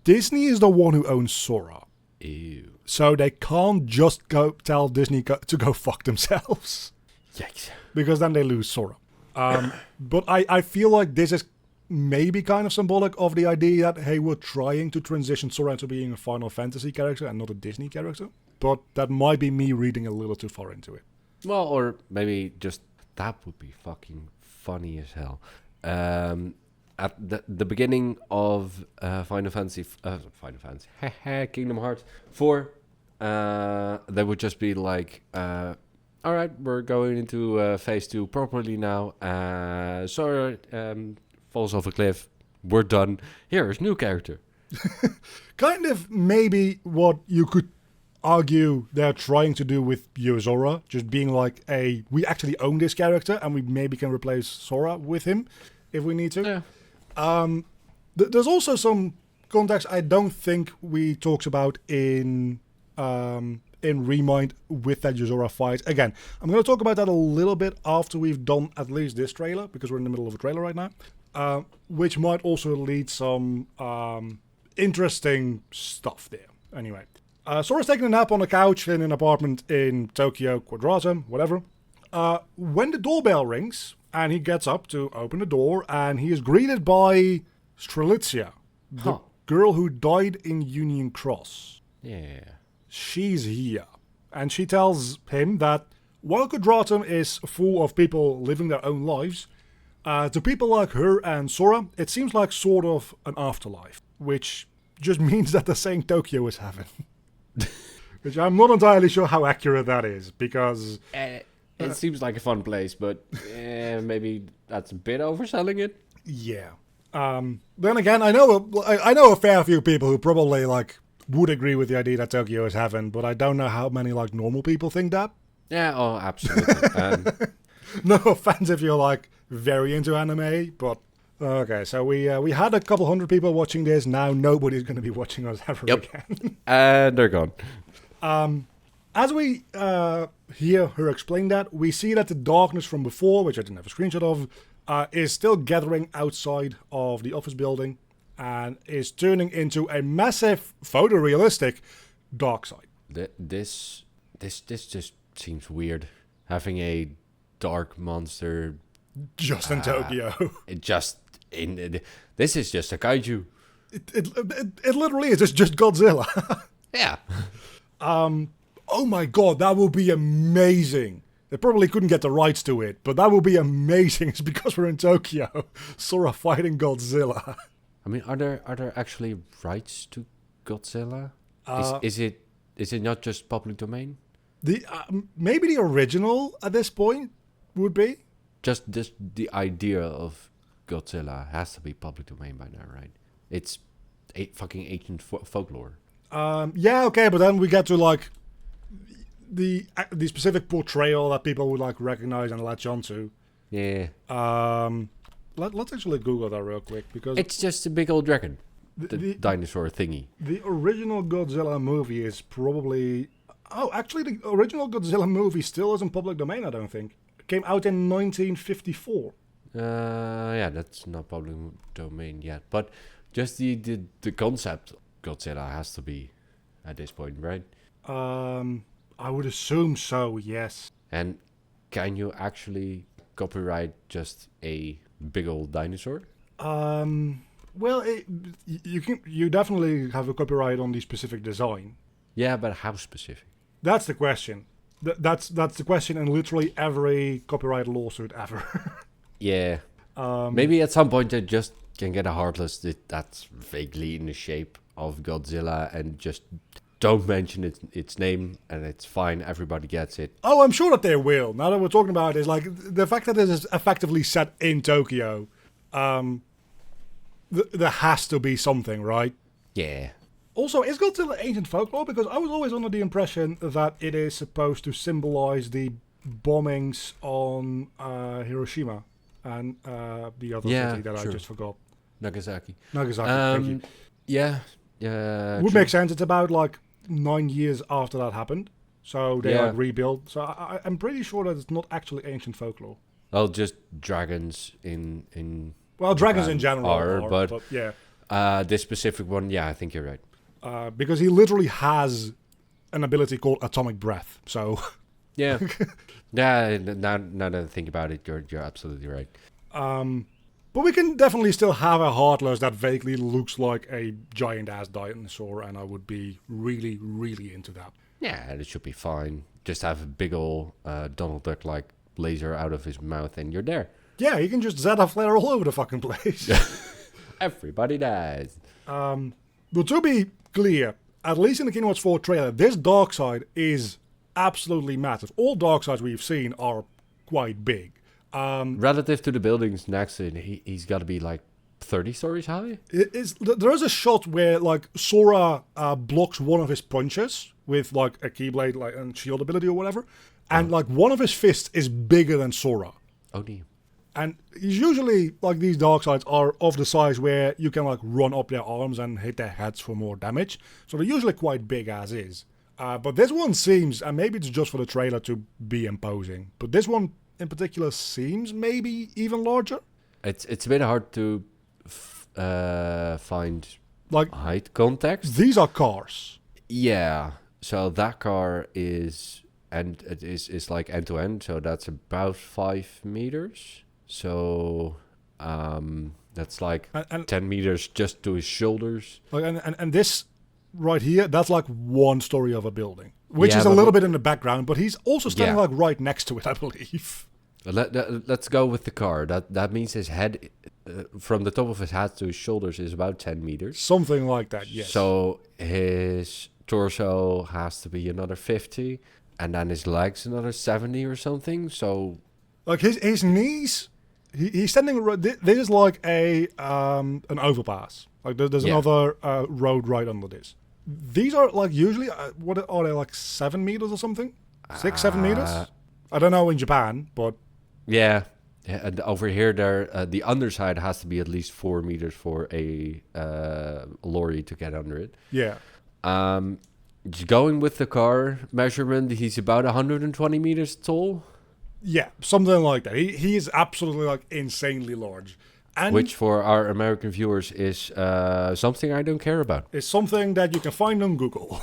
Disney is the one who owns Sora. Ew. So they can't just go tell Disney to go fuck themselves. Yikes. Because then they lose Sora. But I feel like this is maybe kind of symbolic of the idea that, hey, we're trying to transition Sora into being a Final Fantasy character and not a Disney character. But that might be me reading a little too far into it. Well, or maybe just, that would be fucking funny as hell. At the beginning of Final Fantasy, Kingdom Hearts 4, they would just be like, all right, we're going into phase 2 properly now. Sora falls off a cliff. We're done. Here is new character. Kind of maybe what you could argue they're trying to do with Yozora, just being like we actually own this character and we maybe can replace Sora with him if we need to. Yeah. There's also some context I don't think we talked about in Remind with that Yozora fight. Again, I'm going to talk about that a little bit after we've done at least this trailer, because we're in the middle of a trailer right now, which might also lead some interesting stuff there. Anyway, Sora's taking a nap on a couch in an apartment in Tokyo Quadratum, whatever. When the doorbell rings, and he gets up to open the door, and he is greeted by Strelitzia, the girl who died in Union Cross. Yeah. She's here. And she tells him that while Quadratum is full of people living their own lives, to people like her and Sora, it seems like sort of an afterlife, which just means that they're saying Tokyo is heaven. Which I'm not entirely sure how accurate that is, because... It seems like a fun place, but maybe that's a bit overselling it. Yeah. Then again, I know a fair few people who probably would agree with the idea that Tokyo is heaven, but I don't know how many normal people think that. Yeah, oh, absolutely. No offense if you're very into anime, but okay. So we had a couple hundred people watching this. Now nobody's going to be watching us ever again. And they're gone. As we hear her explain that, we see that the darkness from before, which I didn't have a screenshot of, is still gathering outside of the office building and is turning into a massive photorealistic dark side. This just seems weird. Having a dark monster just in Tokyo. This is just a kaiju. It literally is. It's just Godzilla. Yeah. Oh my god, that would be amazing. They probably couldn't get the rights to it, but that would be amazing. It's because we're in Tokyo. Sora fighting Godzilla. I mean, are there actually rights to Godzilla? Is it not just public domain? Maybe the original at this point would be. Just the idea of Godzilla has to be public domain by now, right? It's fucking ancient folklore. Yeah, okay, but then we get to the specific portrayal that people would recognize and latch onto. Yeah. Let's actually Google that real quick, because it's just a big old dragon, the dinosaur thingy. The original Godzilla movie is probably... Oh, actually, the original Godzilla movie still isn't public domain, I don't think. It came out in 1954. Yeah, that's not public domain yet. But just the concept of Godzilla has to be at this point, right? I would assume so, yes. And can you actually copyright just a big old dinosaur? Well, you definitely have a copyright on the specific design. Yeah, but how specific? That's the question. That's the question in literally every copyright lawsuit ever. Yeah. Maybe at some point they just can get a Heartless that's vaguely in the shape of Godzilla and just don't mention its name, and it's fine. Everybody gets it. Oh, I'm sure that they will. Now that we're talking about it, is the fact that it is effectively set in Tokyo. There has to be something, right? Yeah. Also, is Godzilla ancient folklore? Because I was always under the impression that it is supposed to symbolize the bombings on Hiroshima and the other city that I just forgot. Nagasaki. Thank you. Yeah. Would make sense. It's about 9 years after that happened. So they rebuilt. So I'm pretty sure that it's not actually ancient folklore. Well, just dragons in well, dragons in general are, but yeah. This specific one, yeah, I think you're right. Because he literally has an ability called atomic breath. So yeah, yeah. Now that I think about it, you're absolutely right. But we can definitely still have a Heartless that vaguely looks like a giant-ass dinosaur, and I would be really, really into that. Yeah, it should be fine. Just have a big ol' Donald Duck-like laser out of his mouth, and you're there. Yeah, you can just Zeta flare all over the fucking place. Everybody dies. But to be clear, at least in the Kingdom Hearts 4 trailer, this dark side is absolutely massive. All dark sides we've seen are quite big. Relative to the buildings next to it, he's got to be 30 stories high? There is a shot where like Sora blocks one of his punches with like a Keyblade like and shield ability or whatever, and like one of his fists is bigger than Sora. Oh, dear. And he's usually, like, these Darkseids are of the size where you can, like, run up their arms and hit their heads for more damage. So they're usually quite big as is. But this one seems, and maybe it's just for the trailer to be imposing, but this one in particular seems maybe even larger. It's a bit hard to find Like, height context. these are cars. Yeah. So that car is, and it is like end to end. So that's about 5 meters. So that's like And 10 meters just to his shoulders. like, and this right here, that's like one story of a building, which Yeah, is a but little bit in the background, but he's also standing Yeah. like right next to it, I believe. Let's go with the car. That means his head, from the top of his head to his shoulders, is about 10 meters. Something like that, yes. So his torso has to be another 50, and then his legs another 70 or something. So like his knees, he's standing. This is like a an overpass. Like there's Yeah. another road right under this. These are like usually what are they, like 7 meters or something? 6-7 meters? I don't know in Japan, but yeah, and over here the underside has to be at least 4 meters for a lorry to get under it. yeah. Just going with the car measurement, he's about 120 meters tall, Yeah, something like that. He is absolutely like insanely large. And which for our American viewers is something I don't care about. is something that you can find on Google.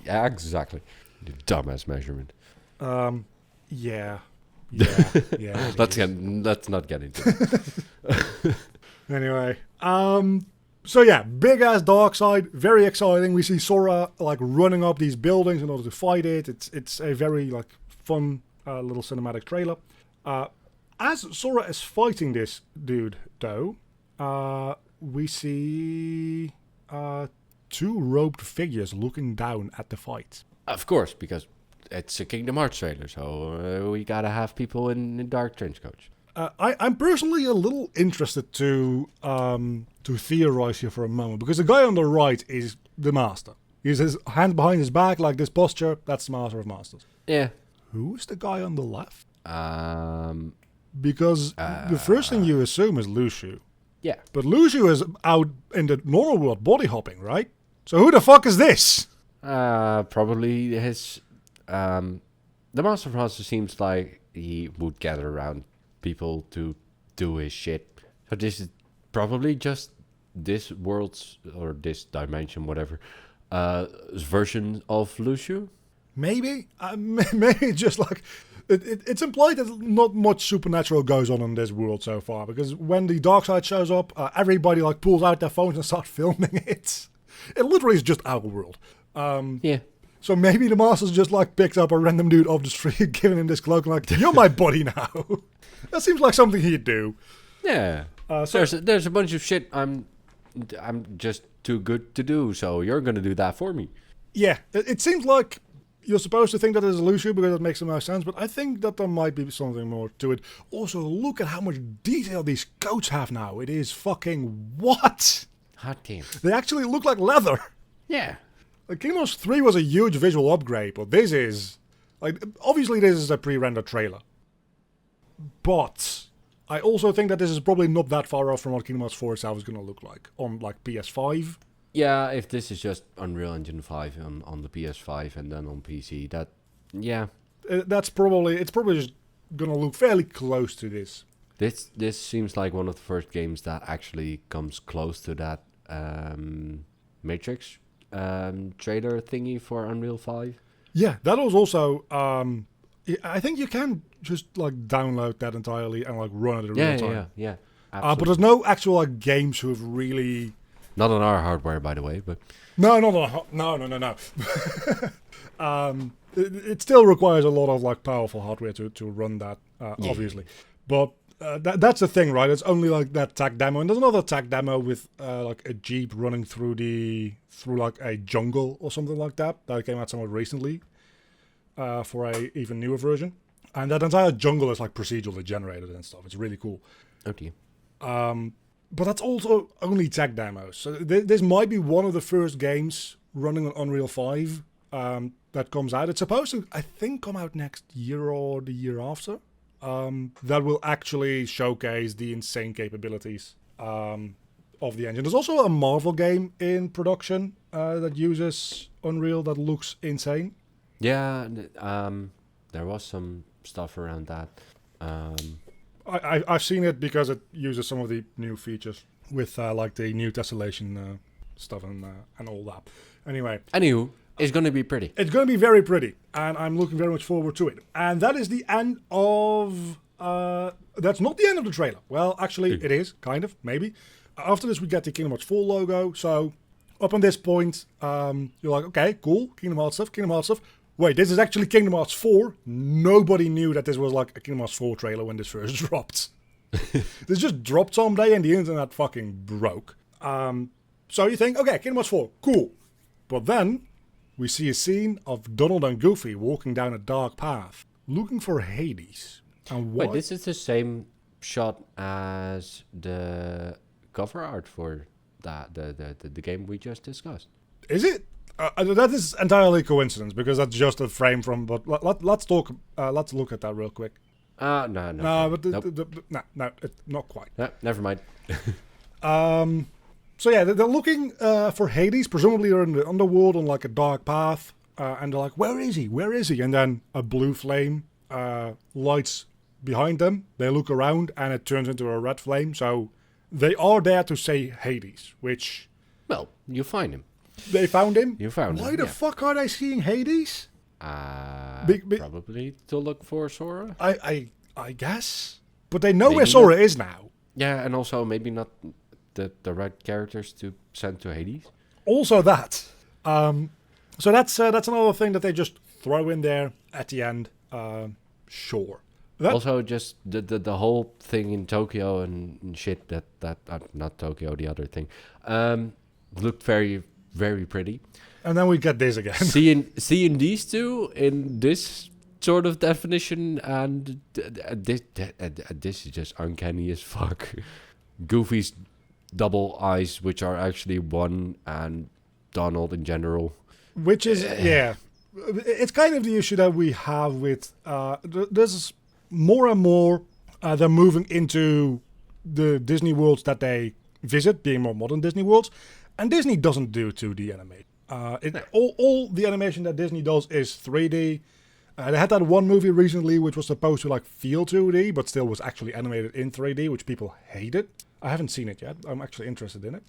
Yeah, exactly. The dumbass measurement. Yeah. Yeah. Let's not get into it. Anyway, so yeah, big ass Darkseid, very exciting. We see Sora like running up these buildings in order to fight it. It's a very like fun little cinematic trailer. As Sora is fighting this dude, though, we see two robed figures looking down at the fight. Of course, because it's a Kingdom Hearts trailer, so we gotta have people in dark trench coats. I'm personally a little interested to theorize here for a moment, because the guy on the right is the master. He has his hand behind his back, like this posture. That's the master of masters. Yeah. Who's the guy on the left? Um. Because the first thing you assume is Lucio. Yeah. But Lucio is out in the normal world body hopping, right? So who the fuck is this? Probably his. The Master of Monsters seems like he would gather around people to do his shit. So this is probably just this world's or this dimension, whatever, version of Lucio. Maybe. Maybe just like... It's implied that not much supernatural goes on in this world so far, because when the Darkseid shows up, everybody like pulls out their phones and starts filming it. It literally is just our world. Yeah. So maybe the Masters just like picked up a random dude off the street, giving him this cloak, and like, you're my buddy now. That seems like something he'd do. Yeah. So There's a bunch of shit I'm just too good to do, so you're gonna do that for me. yeah, it seems like you're supposed to think that it's Lucio because it makes the most sense, but I think that there might be something more to it. Also, look at how much detail these coats have now. It is fucking what? Hot damn. They actually look like leather. Yeah. Like, Kingdom Hearts 3 was a huge visual upgrade, but this is... like, obviously this is a pre-rendered trailer. But I also think that this is probably not that far off from what Kingdom Hearts 4 itself is going to look like on, like, PS5. Yeah, if this is just Unreal Engine 5 on the PS5 and then on PC, that, yeah. It's probably just going to look fairly close to this. This seems like one of the first games that actually comes close to that Matrix trailer thingy for Unreal 5. Yeah, that was also... I think you can just, like, download that entirely and, like, run it in real time. Yeah. But there's no actual, like, games who have really... Not on our hardware, by the way, but... No. It still requires a lot of like powerful hardware to run that, obviously. But that's the thing, right? It's only like that tech demo, and there's another tech demo with like a jeep running through like a jungle or something like that came out somewhat recently for a even newer version. And that entire jungle is like procedurally generated and stuff. It's really cool. Oh dear. But that's also only tech demos. So this might be one of the first games running on Unreal 5 that comes out. It's supposed to, I think, come out next year or the year after. That will actually showcase the insane capabilities of the engine. There's also a Marvel game in production that uses Unreal that looks insane. Yeah, there was some stuff around that. I've seen it because it uses some of the new features with like the new tessellation stuff and all that. Anyway. Anywho, it's going to be pretty. It's going to be very pretty, and I'm looking very much forward to it. And that is the end of... that's not the end of the trailer. Well, actually, it is, kind of, maybe. After this, we get the Kingdom Hearts 4 logo. So, up on this point, you're like, okay, cool, Kingdom Hearts stuff. Wait, this is actually Kingdom Hearts 4. Nobody knew that this was like a Kingdom Hearts 4 trailer when this first dropped. This just dropped someday and the internet fucking broke. So you think, okay, Kingdom Hearts 4, cool. But then, we see a scene of Donald and Goofy walking down a dark path, looking for Hades. And what? Wait, this is the same shot as the cover art for the game we just discussed. Is it? That is entirely coincidence because that's just a frame from. But let's talk. Let's look at that real quick. No. No, but Nope. no, not quite. No, never mind. So yeah, they're looking for Hades. Presumably they're in the underworld on like a dark path, and they're like, "Where is he? Where is he?" And then a blue flame lights behind them. They look around, and it turns into a red flame. So they are there to say Hades, which. Well, you find him. They found him? You found him. Why the fuck are they seeing Hades? Probably to look for Sora. I guess. But they know Maybe where Sora is now. Yeah, and also maybe not the right characters to send to Hades. Also that. So that's another thing that they just throw in there at the end. Sure. Also, just the whole thing in Tokyo and shit that not Tokyo, the other thing, looked very, very pretty. And then we get this again. seeing these two in this sort of definition, and this is just uncanny as fuck. Goofy's double eyes, which are actually one, and Donald in general. Which is, yeah. It's kind of the issue that we have with... there's more and more they're moving into the Disney worlds that they visit, being more modern Disney worlds. And Disney doesn't do 2D animation. All the animation that Disney does is 3D. They had that one movie recently which was supposed to like feel 2D, but still was actually animated in 3D, which people hated. I haven't seen it yet. I'm actually interested in it.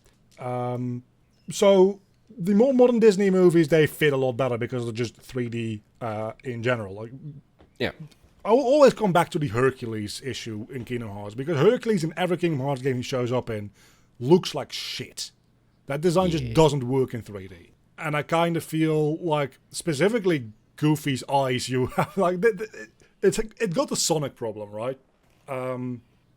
So the more modern Disney movies, they fit a lot better because they're just 3D in general. Like, yeah. I will always come back to the Hercules issue in Kingdom Hearts, because Hercules in every Kingdom Hearts game he shows up in looks like shit. That design just doesn't work in 3D. And I kind of feel like, specifically Goofy's eyes, you have like, it got the Sonic problem, right?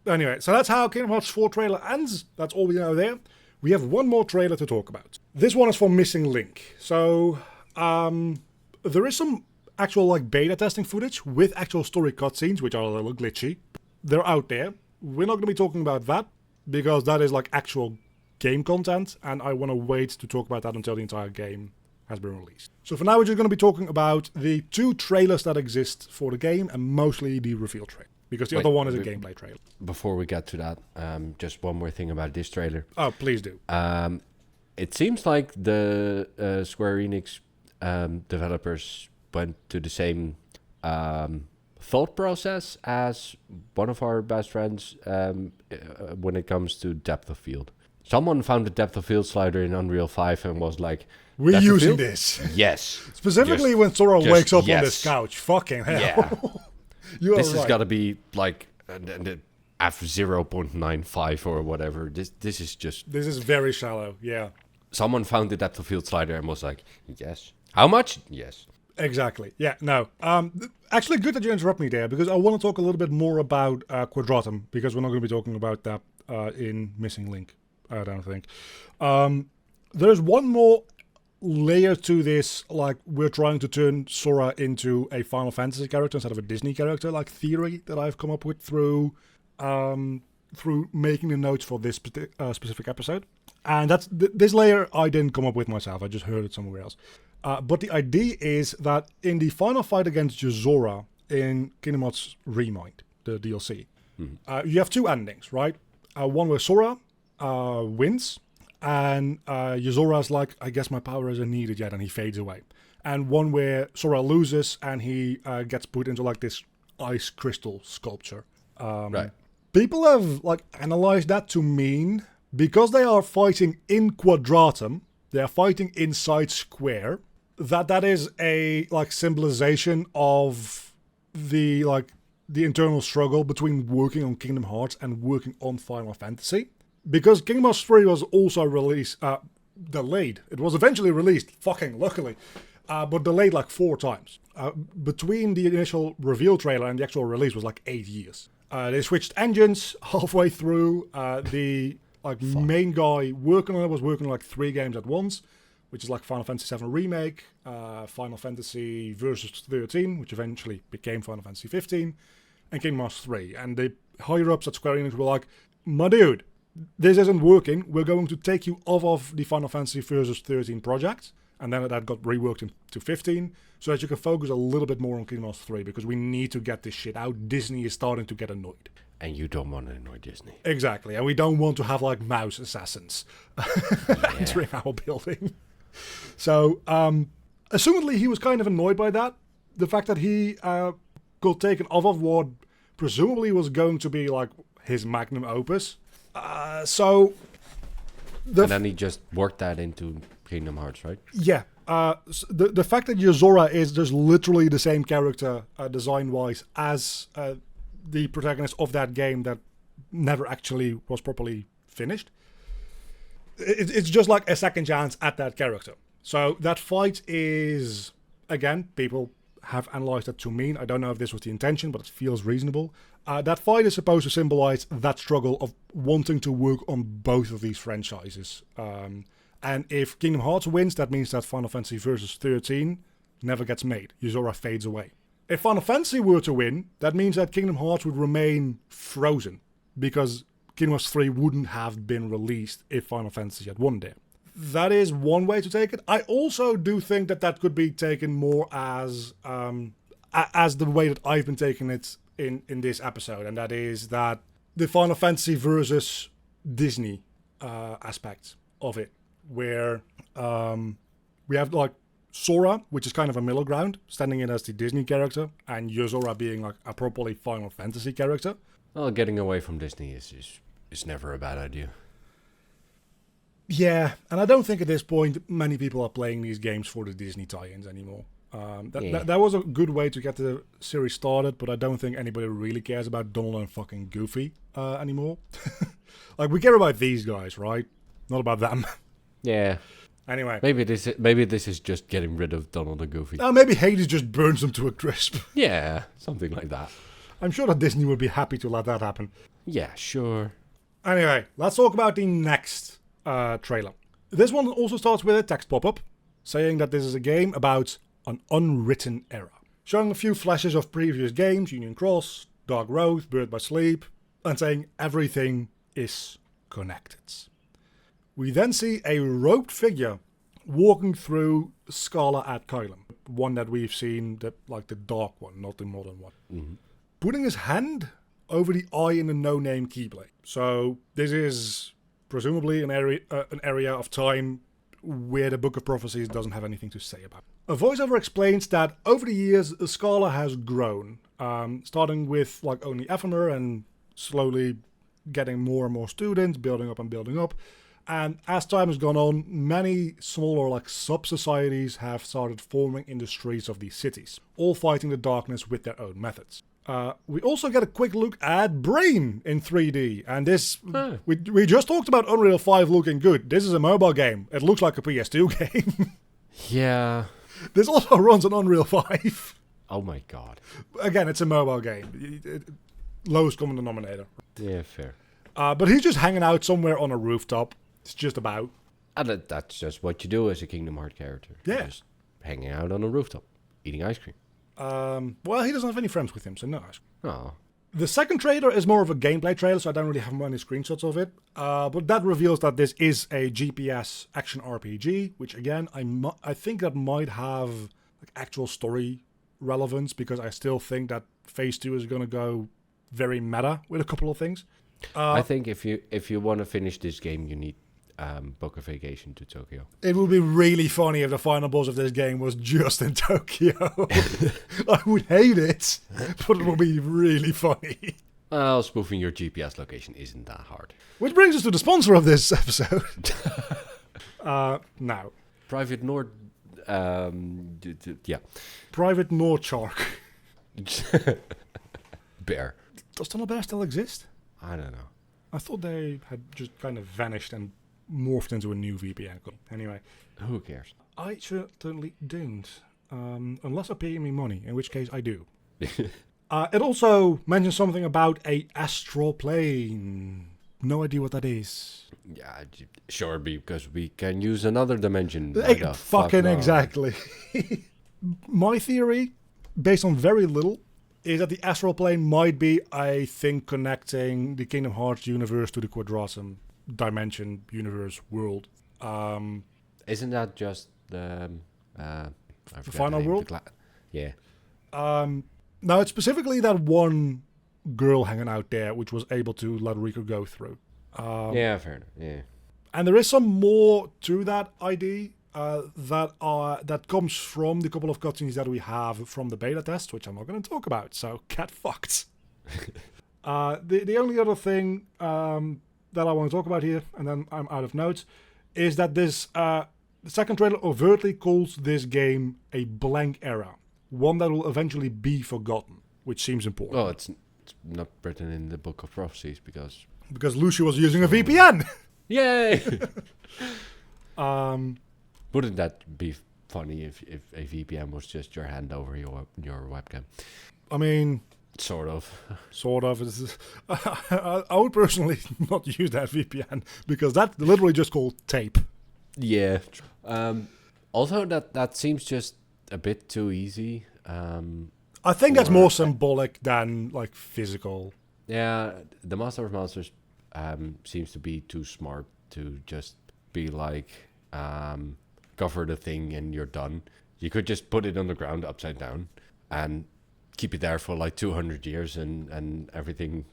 Anyway, so that's how Kingdom Hearts 4 trailer ends. That's all we know there. We have one more trailer to talk about. This one is for Missing Link. So, there is some actual like beta testing footage with actual story cutscenes, which are a little glitchy. They're out there. We're not going to be talking about that, because that is like actual game content, and I want to wait to talk about that until the entire game has been released. So for now, we're just going to be talking about the two trailers that exist for the game, and mostly the reveal trailer, because the other one is a gameplay trailer. Before we get to that, just one more thing about this trailer. Oh, please do. It seems like the Square Enix developers went to the same thought process as one of our best friends when it comes to depth of field. Someone found the depth of field slider in Unreal 5 and was like, we're using this. Yes. Specifically when Sora wakes up on this couch. Fucking hell. Yeah. This has got to be like F0.95 or whatever. This is just... This is very shallow, yeah. Someone found the depth of field slider and was like, yes. How much? Yes. Exactly. Yeah, no. Actually, good that you interrupt me there, because I want to talk a little bit more about Quadratum, because we're not going to be talking about that in Missing Link, I don't think. There's one more layer to this, like we're trying to turn Sora into a Final Fantasy character instead of a Disney character, like theory that I've come up with through through making the notes for this specific episode. And that's this layer I didn't come up with myself. I just heard it somewhere else. But the idea is that in the final fight against Yozora in Kingdom Hearts Remind, the DLC, you have two endings, right? One where Sora wins, and Yozora's like, I guess my power isn't needed yet, and he fades away. And one where Sora loses, and he gets put into like this ice crystal sculpture. Right. People have like analyzed that to mean, because they are fighting in quadratum, they are fighting inside square, that is a like symbolization of the internal struggle between working on Kingdom Hearts and working on Final Fantasy. Because Kingdom Hearts 3 was also delayed. It was eventually released, fucking luckily, but delayed like 4 times. Between the initial reveal trailer and the actual release was like 8 years. They switched engines halfway through. The main guy working on it was working on like 3 games at once, which is like Final Fantasy VII Remake, Final Fantasy Versus 13, which eventually became Final Fantasy 15, and Kingdom Hearts 3. And the higher-ups at Square Enix were like, my dude, this isn't working. We're going to take you off of the Final Fantasy Versus 13 project. And then that got reworked into 15, so that you can focus a little bit more on Kingdom Hearts 3, because we need to get this shit out. Disney is starting to get annoyed. And you don't want to annoy Disney. Exactly, and we don't want to have like mouse assassins entering our building. So, assumedly he was kind of annoyed by that. The fact that he got taken off of what presumably was going to be like his magnum opus. And then he just worked that into Kingdom Hearts, right? Yeah. The fact that Yozora is just literally the same character design-wise as the protagonist of that game that never actually was properly finished. It's just like a second chance at that character. So that fight is, again, people have analyzed that to mean, I don't know if this was the intention, but it feels reasonable. That fight is supposed to symbolize that struggle of wanting to work on both of these franchises. And if Kingdom Hearts wins, that means that Final Fantasy Versus 13 never gets made. Yozora fades away. If Final Fantasy were to win, that means that Kingdom Hearts would remain frozen, because Kingdom Hearts 3 wouldn't have been released if Final Fantasy had won there. That is one way to take it. I also do think that could be taken more as the way that I've been taking it in this episode, and that is that the Final Fantasy versus Disney aspect of it, where we have like Sora, which is kind of a middle ground, standing in as the Disney character, and Yozora being like a properly Final Fantasy character. Well, getting away from Disney is never a bad idea. Yeah, and I don't think at this point many people are playing these games for the Disney tie-ins anymore. That was a good way to get the series started, but I don't think anybody really cares about Donald and fucking Goofy anymore. Like, we care about these guys, right? Not about them. Yeah. Anyway. Maybe this is just getting rid of Donald and Goofy. Maybe Hades just burns them to a crisp. Yeah, something like that. I'm sure that Disney would be happy to let that happen. Yeah, sure. Anyway, let's talk about the next trailer. This one also starts with a text pop-up saying that this is a game about an unwritten era, showing a few flashes of previous games, Union Cross, Dark Road, Birth by Sleep, and saying everything is connected. We then see a robed figure walking through Scala at Kylum, one that we've seen, like the dark one, not the modern one, putting his hand over the eye in the no-name Keyblade. So this is presumably an area of time where the Book of Prophecies doesn't have anything to say about. A voiceover explains that over the years, Scala has grown, starting with like only Ephemer and slowly getting more and more students, building up and building up. And as time has gone on, many smaller like sub-societies have started forming in the streets of these cities, all fighting the darkness with their own methods. We also get a quick look at Brain in 3D, and this we just talked about Unreal 5 looking good. This is a mobile game. It looks like a PS2 game. Yeah. This also runs on Unreal 5. Oh my god. Again, it's a mobile game. Lowest common denominator. Yeah, fair. But he's just hanging out somewhere on a rooftop. It's just about. And that's just what you do as a Kingdom Hearts character. Yeah. You're just hanging out on a rooftop, eating ice cream. Well, he doesn't have any friends with him, so no ice cream. Oh. The second trailer is more of a gameplay trailer, so I don't really have many screenshots of it. But that reveals that this is a GPS action RPG, which again, I think that might have like, actual story relevance, because I still think that Phase 2 is going to go very meta with a couple of things. I think if you want to finish this game, you need book a vacation to Tokyo. It would be really funny if the final boss of this game was just in Tokyo. I would hate it, but it would be really funny. Well, spoofing your GPS location isn't that hard. Which brings us to the sponsor of this episode. Now. Private Nord... yeah. Private Nordshark. Bear. Does Tunnel Bear still exist? I don't know. I thought they had just kind of vanished and morphed into a new VPN. Anyway. Who cares? I certainly don't. Unless they're paying me money, in which case I do. It also mentions something about a astral plane. No idea what that is. Yeah, sure, because we can use another dimension. Why the Fucking fuck not? exactly. My theory, based on very little, is that the astral plane might be a thing connecting the Kingdom Hearts universe to the Quadratum dimension, universe, world. Isn't that just the final world? Yeah. No, it's specifically that one girl hanging out there, which was able to let Riku go through. Yeah, fair enough. Yeah. And there is some more to that ID that comes from the couple of cutscenes that we have from the beta test, which I'm not going to talk about. So get fucked. The only other thing that I want to talk about here, and then I'm out of notes, is that this the second trailer overtly calls this game a blank era, one that will eventually be forgotten, which seems important. Well, it's not written in the Book of Prophecies because Lucy was using a VPN. Yay! Wouldn't that be funny if a VPN was just your hand over your webcam? I mean, sort of. I would personally not use that VPN because that's literally just called tape. Yeah. Also, that seems just a bit too easy. I think that's more symbolic than like physical. Yeah, the Master of Monsters seems to be too smart to just be like, cover the thing and you're done. You could just put it on the ground upside down and keep it there for like 200 years and everything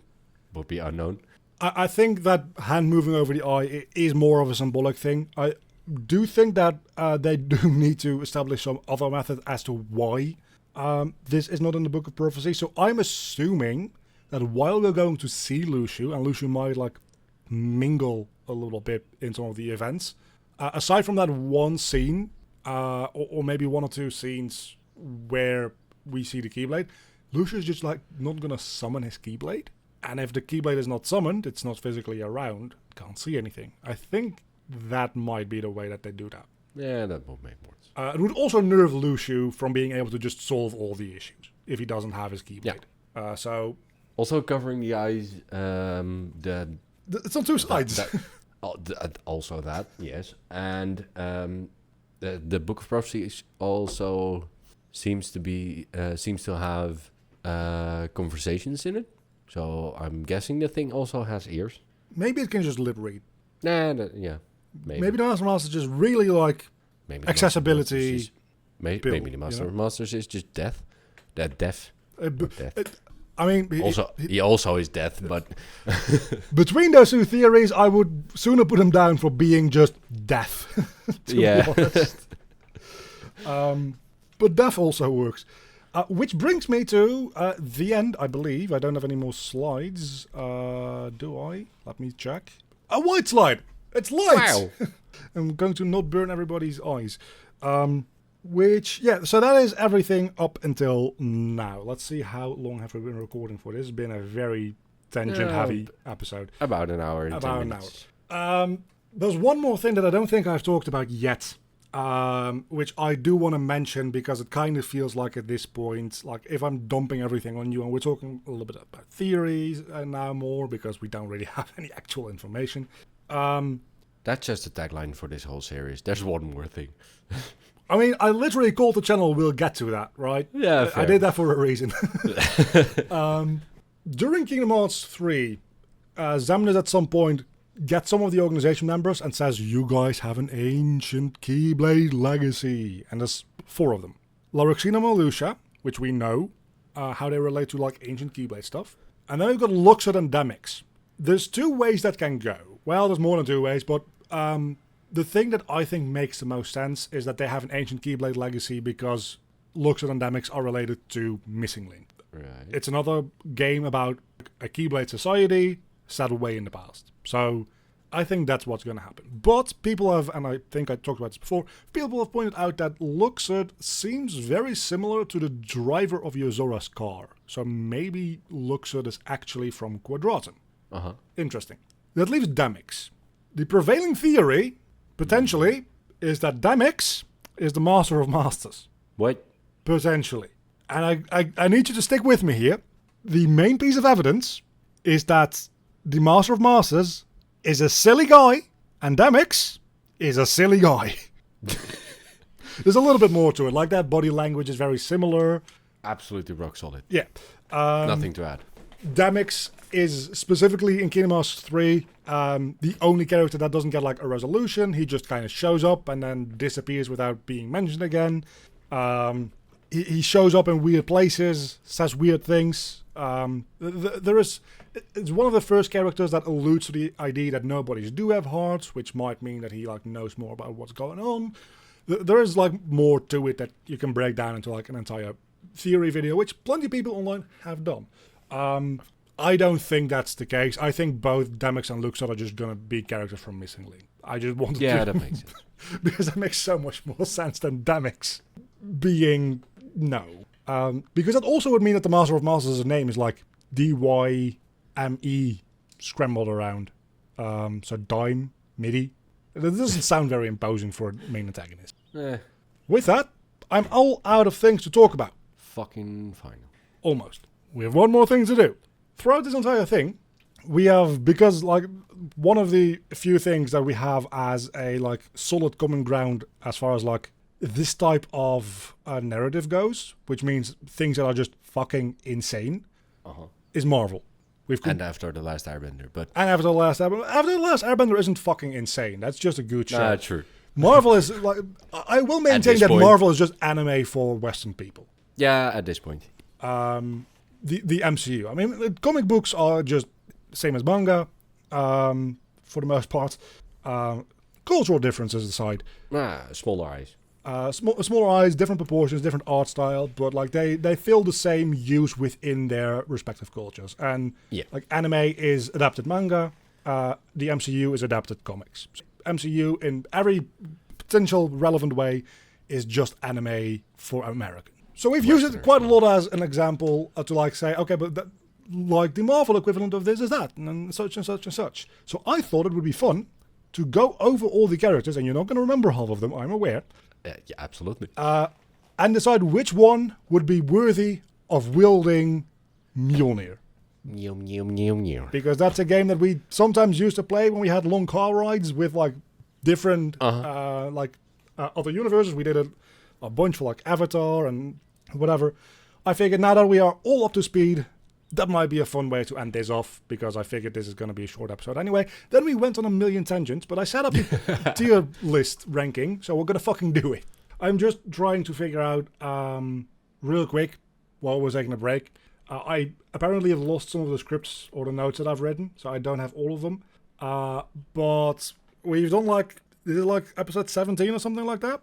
would be unknown. I think that hand moving over the eye is more of a symbolic thing. I do think that they do need to establish some other method as to why this is not in the Book of Prophecy. So I'm assuming that while we're going to see Lucio, and Lucio might like mingle a little bit in some of the events, aside from that one scene, or maybe one or two scenes where we see the Keyblade, Lucio's just like not gonna summon his Keyblade. And if the Keyblade is not summoned, it's not physically around, can't see anything. I think that might be the way that they do that. Yeah, that would make more sense. It would also nerve Lucio from being able to just solve all the issues if he doesn't have his Keyblade. Yeah. So also covering the eyes, it's on two sides. Also that, yes. And the Book of Prophecy also seems to have conversations in it. So I'm guessing the thing also has ears. Maybe it can just lip read. Yeah. Maybe the Master of Masters just really like accessibility. Maybe the Master of Masters is just death. Deaf. I mean, he also is death, but between those two theories, I would sooner put him down for being just deaf. To be honest. But deaf also works. Which brings me to the end, I believe. I don't have any more slides. Do I? Let me check. A white slide! It's light! Wow! I'm going to not burn everybody's eyes. So that is everything up until now. Let's see how long have we been recording for. This has been a very tangent-heavy episode. About an hour and 10 minutes. There's one more thing that I don't think I've talked about yet. Which I do want to mention because it kind of feels like at this point, like if I'm dumping everything on you, and we're talking a little bit about theories and now more because we don't really have any actual information. That's just the tagline for this whole series. There's one more thing. I mean, I literally called the channel "We'll Get to That," right? Yeah, fair. I did that for a reason. during Kingdom Hearts 3, Xemnas at some point gets some of the organization members and says, you guys have an ancient Keyblade legacy. And there's 4 of them. Laroxina and Lucia, which we know how they relate to like ancient Keyblade stuff. And then we've got Luxord and Demix. There's 2 ways that can go. Well, there's more than 2 ways, but the thing that I think makes the most sense is that they have an ancient Keyblade legacy because Luxord and Demix are related to Missing Link. Right. It's another game about a Keyblade society set away in the past. So I think that's what's going to happen. But people have, and I think I talked about this before, people have pointed out that Luxord seems very similar to the driver of Yozora's car. So maybe Luxord is actually from Quadratum. Uh-huh. Interesting. That leaves Demix. The prevailing theory, potentially, is that Demix is the Master of Masters. What? Potentially. And I need you to stick with me here. The main piece of evidence is that the Master of Masters is a silly guy, and Demix is a silly guy. There's a little bit more to it. Like, that body language is very similar. Absolutely rock solid. Yeah. Nothing to add. Demix is specifically in Kingdom Hearts 3 the only character that doesn't get like a resolution. He just kind of shows up and then disappears without being mentioned again. He shows up in weird places, says weird things. It's one of the first characters that alludes to the idea that nobodies do have hearts, which might mean that he like knows more about what's going on. There is like more to it that you can break down into like an entire theory video, which plenty of people online have done. I don't think that's the case. I think both Demix and Luxord are just gonna be characters from Missing Link. I just wanted to... Yeah, that makes sense. Because that makes so much more sense than Demix being... No. Because that also would mean that the Master of Masters' name is like D-Y-M-E scrambled around. So Dime, MIDI. It doesn't sound very imposing for a main antagonist. With that, I'm all out of things to talk about. Fucking fine. Almost. We have one more thing to do. Throughout this entire thing, we have, because like one of the few things that we have as a like solid common ground as far as like this type of narrative goes, which means things that are just fucking insane, is Marvel. And after The Last Airbender, but... And after The Last Airbender isn't fucking insane. That's just a good show. True. Marvel is like... I will maintain that point, Marvel is just anime for Western people. Yeah, at this point. The MCU. I mean, comic books are just same as manga, for the most part. Cultural differences aside. Smaller eyes. Smaller eyes, different proportions, different art style, but like they fill the same use within their respective cultures. And like anime is adapted manga, the MCU is adapted comics. MCU in every potential relevant way is just anime for American. So we've used it quite a lot as an example to like say, okay, but like the Marvel equivalent of this is that, and such and such and such. So I thought it would be fun to go over all the characters, and you're not going to remember half of them, I'm aware. Yeah, absolutely. And decide which one would be worthy of wielding Mjolnir. Because that's a game that we sometimes used to play when we had long car rides with like different other universes. We did a bunch for like Avatar and whatever. I figured now that we are all up to speed, that might be a fun way to end this off, because I figured this is going to be a short episode anyway. Then we went on a million tangents, but I set up a tier list ranking, so we're going to fucking do it. I'm just trying to figure out, real quick, while we're taking a break. I apparently have lost some of the scripts or the notes that I've written, so I don't have all of them. But we've done this is like episode 17 or something like that?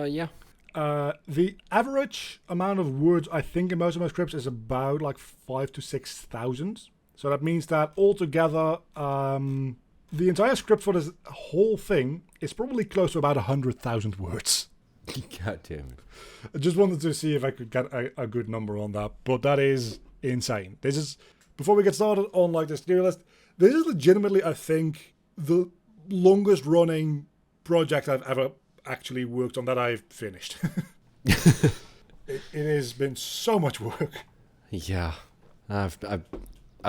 Yeah. The average amount of words I think in most of my scripts is about like 5,000 to 6,000. So that means that altogether, the entire script for this whole thing is probably close to about 100,000 words. God damn it. I just wanted to see if I could get a good number on that, but that is insane. This is, before we get started on like this tier list, this is legitimately, I think, the longest running project I've ever actually worked on that I've finished. It has been so much work. Yeah, I've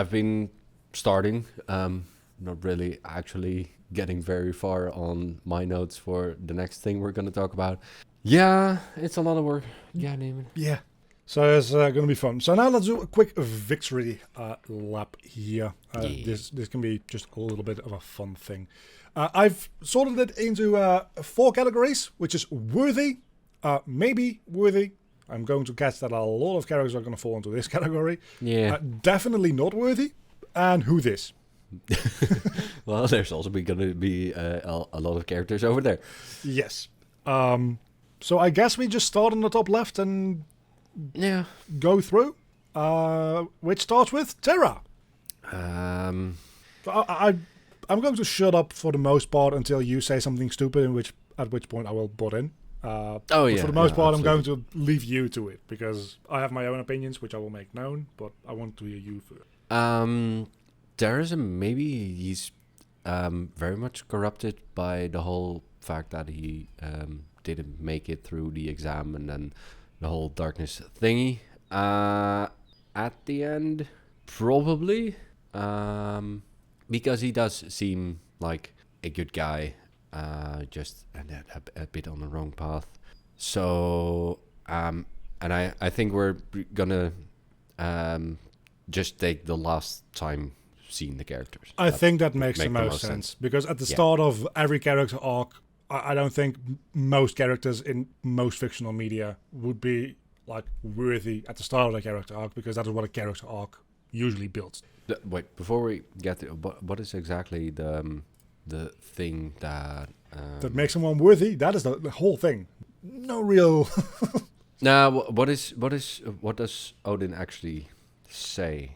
been starting, not really actually getting very far on my notes for the next thing we're gonna talk about. Yeah, it's a lot of work. Yeah, name it. Yeah, So it's going to be fun. So now let's do a quick victory lap here. This can be just a little bit of a fun thing. I've sorted it into 4 categories, which is worthy, maybe worthy. I'm going to guess that a lot of characters are going to fall into this category. Yeah. Definitely not worthy, and who this. Well, there's also going to be a lot of characters over there. Yes. So I guess we just start on the top left and go through. Which starts with Terra. I'm going to shut up for the most part until you say something stupid, at which point I will butt in. But for the most part, absolutely. I'm going to leave you to it because I have my own opinions, which I will make known. But I want to hear you first. Terrorism, maybe he's very much corrupted by the whole fact that he didn't make it through the exam and then the whole darkness thingy. At the end, probably, because he does seem like a good guy, just a bit on the wrong path. So, and I think we're gonna just take the last time seeing the characters. I think that makes the most sense because at the start of every character arc, I don't think most characters in most fictional media would be like worthy at the start of the character arc because that is what a character arc usually builds. Wait, before we get to what is exactly the thing that makes someone worthy? That is the whole thing. No real. Now, what does Odin actually say?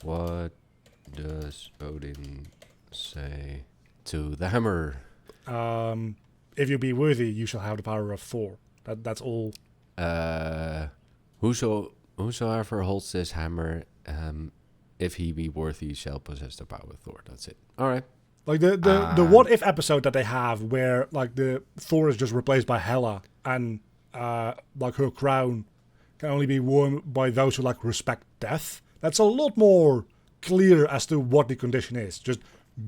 What does Odin say to the hammer? If you be worthy, you shall have the power of Thor. That's all. Whosoever holds this hammer, if he be worthy, shall possess the power of Thor. That's it. All right. Like the what if episode that they have, where like the Thor is just replaced by Hela, and like her crown can only be worn by those who like respect death. That's a lot more clear as to what the condition is. Just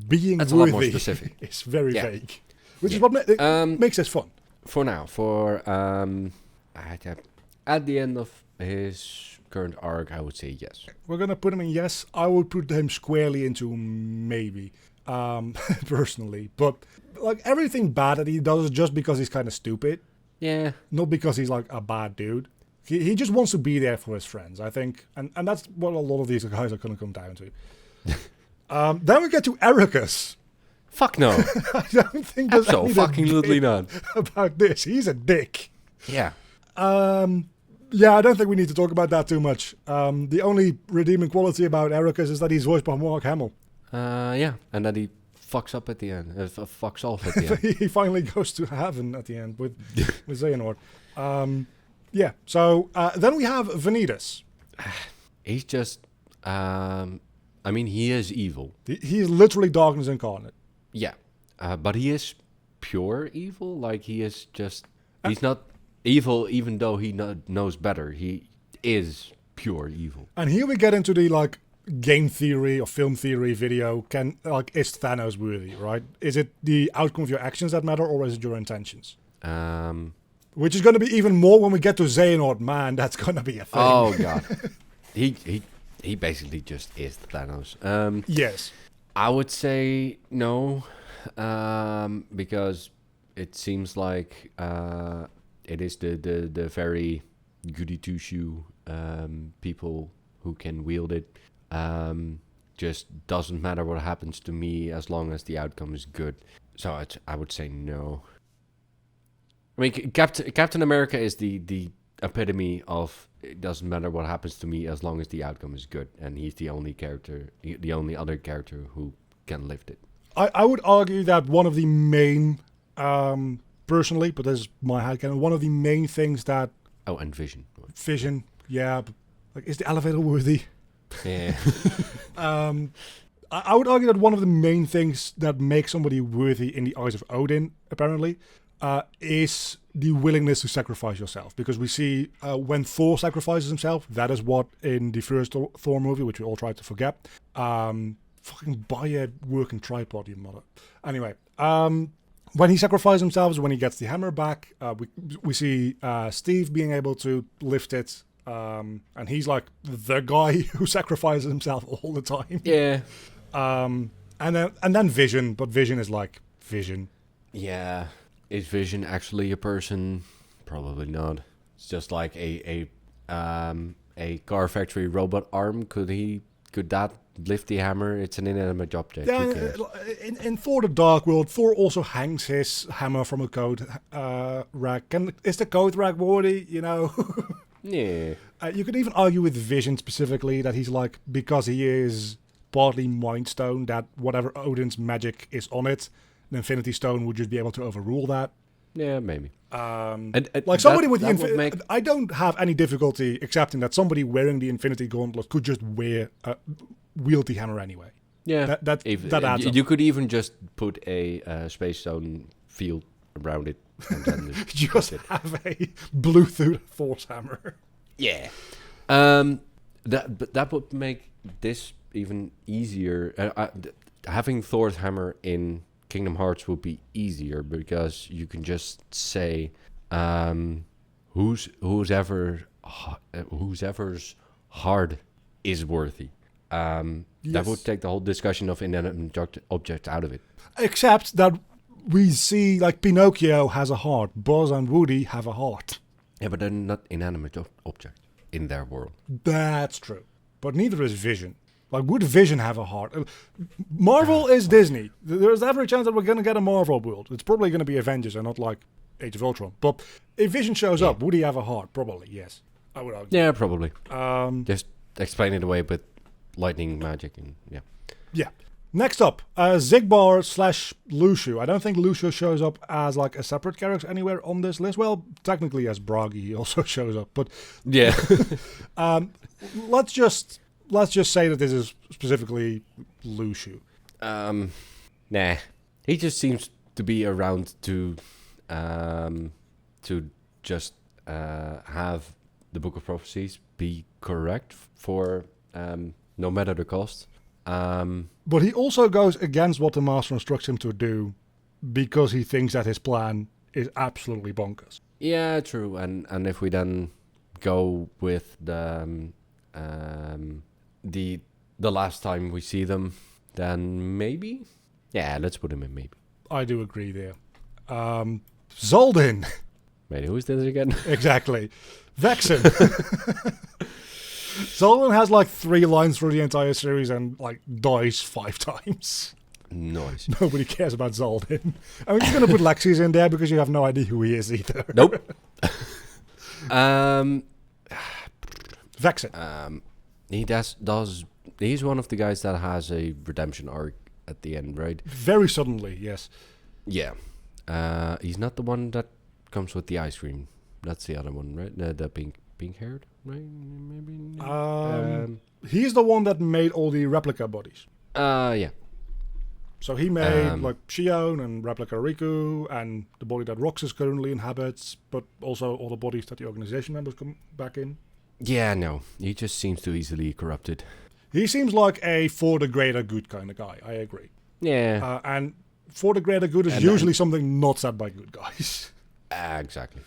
being That's worthy a lot more specific. It's very vague, which is what makes this fun. For now, at the end of his current arc, I would say yes. We're gonna put him in yes. I would put him squarely into maybe, personally. But like everything bad that he does is just because he's kind of stupid. Yeah. Not because he's like a bad dude. He just wants to be there for his friends, I think. And that's what a lot of these guys are going to come down to. Then we get to Ericus. Fuck no. I don't think there's absolutely not about this. He's a dick. Yeah. Yeah, I don't think we need to talk about that too much. The only redeeming quality about Ericus is that he's voiced by Mark Hamill. Yeah, and that he fucks up at the end. Fucks off at the end. He finally goes to heaven at the end with Xehanort. Yeah, so then we have Vanitas. He's just... I mean, he is evil. He is literally darkness incarnate. Yeah, but he is pure evil. Like, he is just... He's not evil even though he knows better. He is pure evil. And here we get into the, like, game theory or film theory video. Is Thanos worthy, right? Is it the outcome of your actions that matter, or is it your intentions? Which is going to be even more when we get to Xehanort. Man, that's going to be a thing. Oh, God. He basically just is Thanos. Yes. I would say no, because it seems like it is the very goody two-shoe people who can wield it. Just doesn't matter what happens to me as long as the outcome is good. So I would say no. I mean, Captain America is the epitome of it doesn't matter what happens to me as long as the outcome is good, and he's the only other character who can lift it. I would argue that one of the main, personally, but this is my headcanon, one of the main things that... Oh, and Vision. Vision, yeah. But, like, is the elevator worthy? Yeah. I would argue that one of the main things that makes somebody worthy in the eyes of Odin, apparently, is the willingness to sacrifice yourself. Because we see when Thor sacrifices himself, that is what in the first Thor movie, which we all tried to forget, fucking buy a working tripod, you mother. Anyway, When he sacrifices himself is when he gets the hammer back. We see Steve being able to lift it, and he's like the guy who sacrifices himself all the time. Yeah. And then Vision, but Vision is like Vision. Yeah. Is Vision actually a person? Probably not. It's just like a car factory robot arm. Could that lift the hammer? It's an inanimate object. Who cares? In Thor: The Dark World, Thor also hangs his hammer from a coat rack. And is the coat rack worthy? You know. Yeah. You could even argue with Vision specifically that he's like, because he is partly Mind Stone, that whatever Odin's magic is on it, the Infinity Stone would just be able to overrule that. Yeah, maybe. Like somebody with the make... I don't have any difficulty accepting that somebody wearing the Infinity Gauntlet could just wield the hammer anyway. Yeah, that adds up. You could even just put a space stone field around it, and then just have a Bluetooth force hammer. Yeah, that would make this even easier. Having Thor's hammer in Kingdom Hearts would be easier because you can just say whoever's heart is worthy. That would take the whole discussion of inanimate objects out of it. Except that we see, like, Pinocchio has a heart. Buzz and Woody have a heart. Yeah, but they're not inanimate objects in their world. That's true. But neither is Vision. Like, would Vision have a heart? Marvel is Disney. There's every chance that we're going to get a Marvel world. It's probably going to be Avengers and not, like, Age of Ultron. But if Vision shows up, would he have a heart? Probably, yes. I would argue. Yeah, probably. Just explain it away with lightning magic and yeah. Yeah. Next up, Zigbar / Lucio. I don't think Lucio shows up as like a separate character anywhere on this list. Well, technically as Bragi, he also shows up, but yeah. let's just say that this is specifically Lucio. Nah, he just seems to be around to just have the Book of Prophecies be correct for no matter the cost. But he also goes against what the Master instructs him to do because he thinks that his plan is absolutely bonkers. Yeah, true. And if we then go with the last time we see them, then maybe? Yeah, let's put him in maybe. I do agree there. Zoldin. Wait, who is this again? Exactly. Vexen. Zoldin has like 3 lines through the entire series and like dies 5 times. Nice. Nobody cares about Zoldin. I mean, you're going to put Lexis in there because you have no idea who he is either. Nope. Vexen. He's one of the guys that has a redemption arc at the end, right? Very suddenly, yes. Yeah. He's not the one that comes with the ice cream. That's the other one, right? The pink haired, right? Maybe. He's the one that made all the replica bodies. Yeah. So he made like Shion and Replica Riku and the body that Roxas currently inhabits, but also all the bodies that the organization members come back in. Yeah, no. He just seems too easily corrupted. He seems like a for the greater good kind of guy. I agree. Yeah. And for the greater good is usually something not said by good guys. Exactly.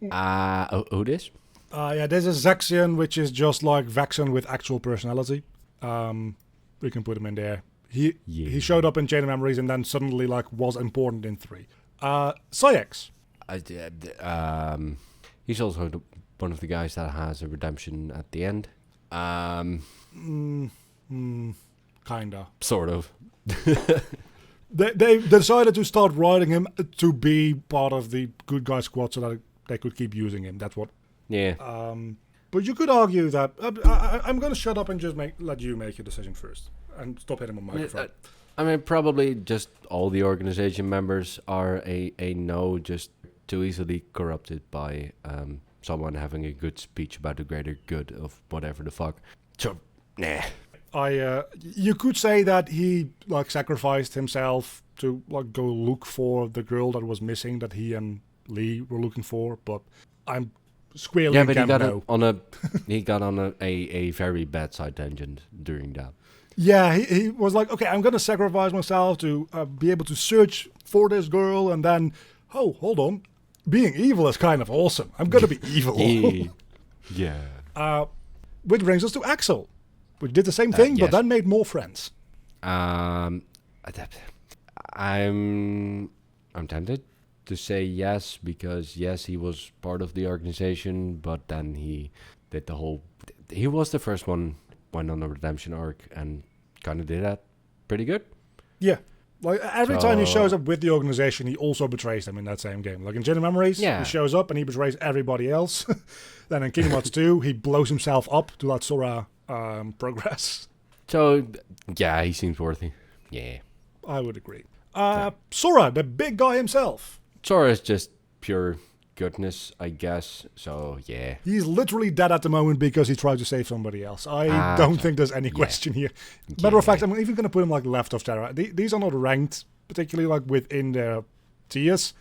Who this? Yeah, this is Zexion, which is just like Vexen with actual personality. We can put him in there. He showed up in Chain of Memories and then suddenly like was important in 3. Saïx. He's also one of the guys that has a redemption at the end. Kinda. Sort of. They decided to start writing him to be part of the good guy squad so that they could keep using him. That's what. Yeah. But you could argue that I'm going to shut up and just let you make your decision first and stop hitting my microphone. I mean, probably just all the organization members are a no, just too easily corrupted by someone having a good speech about the greater good of whatever the fuck. So, nah. You could say that he like sacrificed himself to like go look for the girl that was missing that he and Lee were looking for, but I'm squarely yeah, but he got no. he got on a very bad side tangent during that. Yeah, he was like, okay, I'm going to sacrifice myself to be able to search for this girl, and then, oh, hold on. Being evil is kind of awesome. I'm going to be evil. Yeah. Which brings us to Axel, which did the same thing, but yes. then made more friends. I'm tempted to say yes, because yes, he was part of the organization, but then he did the whole. He was the first one went on a redemption arc and kind of did that pretty good. Yeah. Like, every time he shows up with the organization, he also betrays them in that same game. Like in Chain of Memories, Yeah. he shows up and he betrays everybody else. Then in Kingdom Hearts 2, he blows himself up to let Sora progress. So yeah, he seems worthy. Yeah. I would agree. Sora, the big guy himself. Sora is just pure goodness, I guess. So yeah. He's literally dead at the moment because he tried to save somebody else. I don't think there's any question here. Matter of fact, I'm even going to put him like left of Terra. These are not ranked, particularly like within their tiers.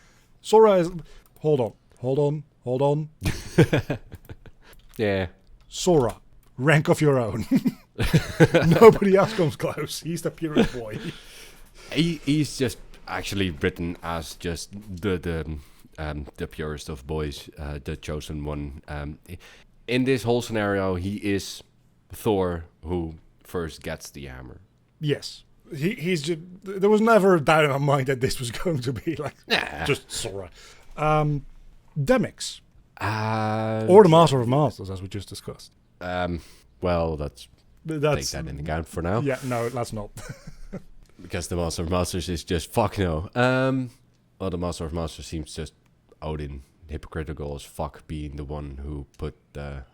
Sora is... Hold on. Yeah. Sora, rank of your own. Nobody else comes close. He's the purest boy. He's just actually written as just the purest of boys, the chosen one. In this whole scenario, he is Thor who first gets the hammer. Yes. He's just... There was never a doubt in my mind that this was going to be like just Sora. Demix. Or the Master of Masters, as we just discussed. Well, that's take that into account for now. Yeah, no, let's not. Because the Master of Masters is just fuck no. Well, the Master of Masters seems just Odin, hypocritical as fuck, being the one who put the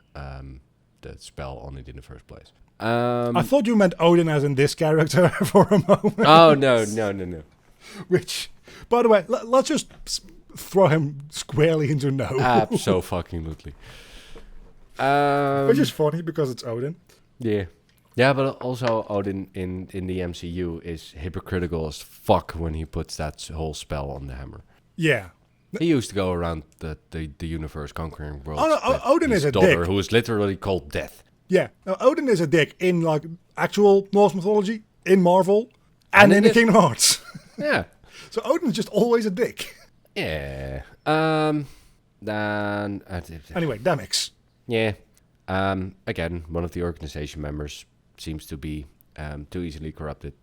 spell on it in the first place. I thought you meant Odin as in this character for a moment. Oh, no. Which, by the way, let's just throw him squarely into no. Abso-fucking-lutely. Which is funny because it's Odin. Yeah. Yeah, but also Odin in the MCU is hypocritical as fuck when he puts that whole spell on the hammer. Yeah. He used to go around the universe conquering worlds. Oh, no, Odin is a daughter, dick. who is literally called Death. Yeah. Now, Odin is a dick in like actual Norse mythology, in Marvel, and in the Kingdom Hearts. Yeah. So Odin's just always a dick. Yeah. Then... Anyway, Demix. Yeah. Again, one of the organization members seems to be too easily corrupted.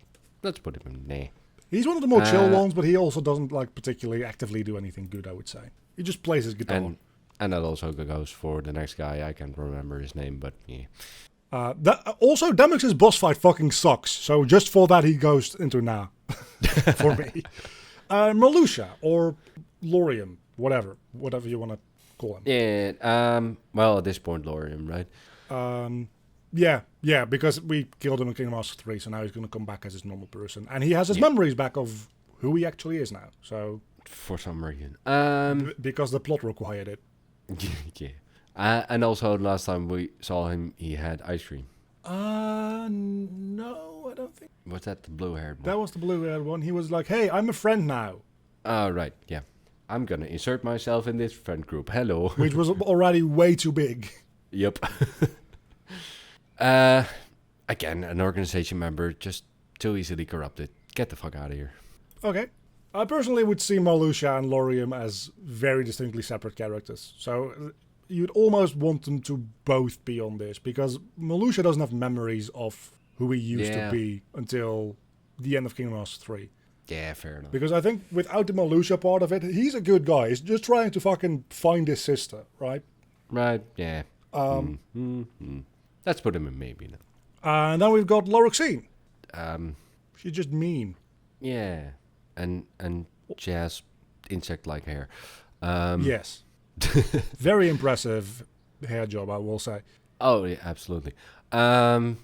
Let's put him in nah. He's one of the more chill ones, but he also doesn't like particularly actively do anything good, I would say. He just plays his guitar. And that also goes for the next guy. I can't remember his name, but yeah. Also, Demix's boss fight fucking sucks. So just for that, he goes into nah. For me. Marluxia or Laurium, whatever you want to call him. Yeah, well, at this point, Laurium, right? Yeah, because we killed him in Kingdom Hearts 3, so now he's going to come back as his normal person. And he has his memories back of who he actually is now, so... For some reason. Because the plot required it. Yeah. And also, last time we saw him, he had ice cream. No, I don't think... Was that the blue-haired one? That was the blue-haired one. He was like, hey, I'm a friend now. Oh, right, yeah. I'm gonna insert myself in this friend group. Hello. Which was already way too big. Yep. Again, an organization member just too easily corrupted. Get the fuck out of here. Okay. I personally would see Marluxia and Laurium as very distinctly separate characters. So you'd almost want them to both be on this, because Marluxia doesn't have memories of who he used to be until the end of Kingdom Hearts 3. Yeah, fair enough. Because I think without the Marluxia part of it, he's a good guy. He's just trying to fucking find his sister, right? Right, yeah. Let's put him in maybe now. And then we've got Loroxine. She's just mean. Yeah. And she has insect-like hair. Yes. Very impressive hair job, I will say. Oh, yeah, absolutely. Yeah,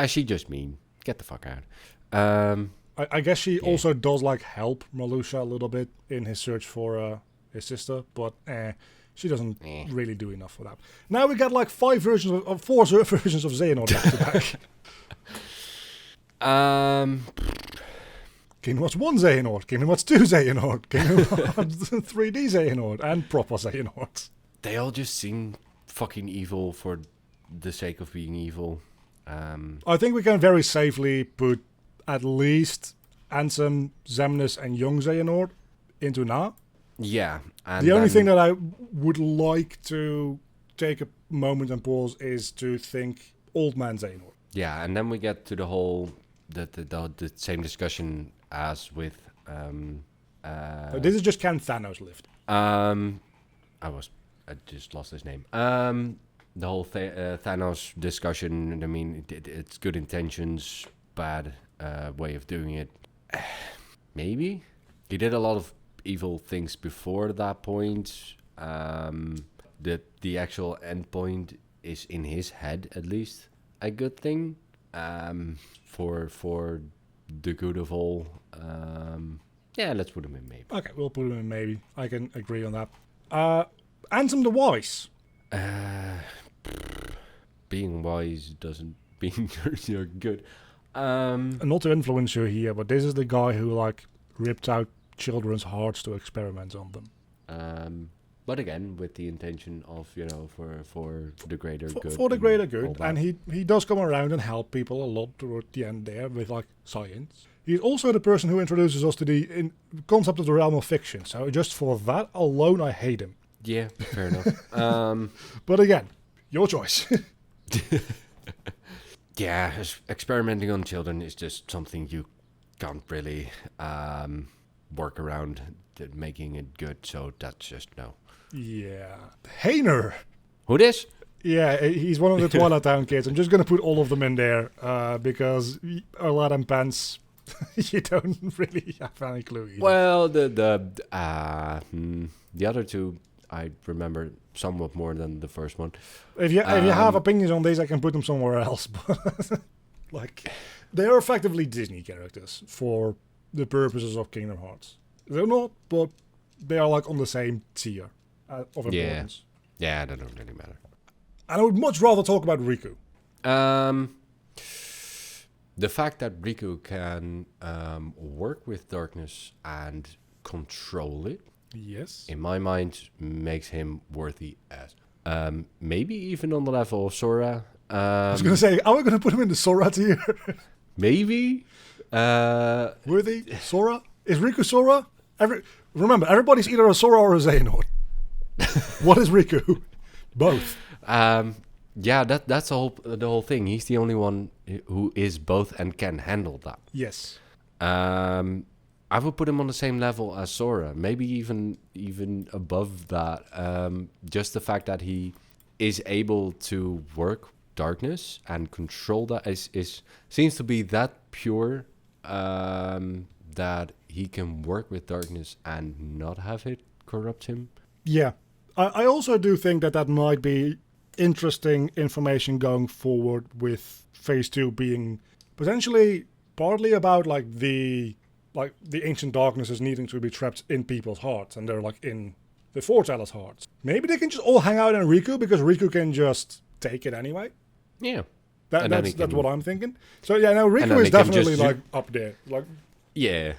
she just mean. Get the fuck out. I guess she also does like help Marluxia a little bit in his search for his sister, but she doesn't really do enough for that. Now we got like four versions of Xehanort back to back. Kingdom Hearts 1 Xehanort, Kingdom Hearts 2 Xehanort, Kingdom Hearts 3D Xehanort, and proper Xehanort. They all just seem fucking evil for the sake of being evil. I think we can very safely put at least Ansem, Xemnas, and young Xehanort into Na. Yeah. And The only then- thing that I would like to take a moment and pause is to think Old Man Xehanort. Yeah, and then we get to the whole the same discussion as with This is just can Thanos lift? I just lost his name. The whole Thanos discussion. I mean, it's good intentions, bad way of doing it. Maybe he did a lot of evil things before that point. The actual end point is in his head, at least a good thing. For the good of all. Yeah, let's put him in maybe. Okay, we'll put him in maybe. I can agree on that. Ansem the Wise. Being wise doesn't mean you're good. Not to influence you here, but this is the guy who like ripped out children's hearts to experiment on them. But again, with the intention of, for the greater good. For the and greater all good, that. and he does come around and help people a lot toward the end there with like science. He's also the person who introduces us to the concept of the realm of fiction. So just for that alone, I hate him. Yeah, fair enough. But again, your choice. Yeah, experimenting on children is just something you can't really work around making it good. So that's just no. Yeah, Hainer. Who this? Yeah, he's one of the Twilight Town kids. I'm just gonna put all of them in there because Aladdin Pants. You don't really have any clue either. Well, the other two I remember somewhat more than the first one. If you have opinions on these, I can put them somewhere else. But like, they are effectively Disney characters for the purposes of Kingdom Hearts. They're not, but they are like on the same tier of importance. Yeah, that don't really matter. And I would much rather talk about Riku. The fact that Riku can work with darkness and control it, Yes. in my mind, makes him worthy as. Maybe even on the level of Sora. I was going to say, are we going to put him in the Sora tier? Maybe. Worthy? Sora? Is Riku Sora? Remember, everybody's either a Sora or a Xehanort. What is Riku? Both. Yeah, that's the whole thing. He's the only one who is both and can handle that. Yes. I would put him on the same level as Sora, maybe even above that. Just the fact that he is able to work darkness and control that is seems to be that pure that he can work with darkness and not have it corrupt him. Yeah. I also do think that might be interesting information going forward with Phase 2 being potentially partly about the ancient darknesses needing to be trapped in people's hearts, and they're like in the foretellers' hearts. Maybe they can just all hang out in Riku because Riku can just take it anyway. Yeah. That's what I'm thinking. So yeah, now Riku then is he can definitely just like up there. Like Yeah.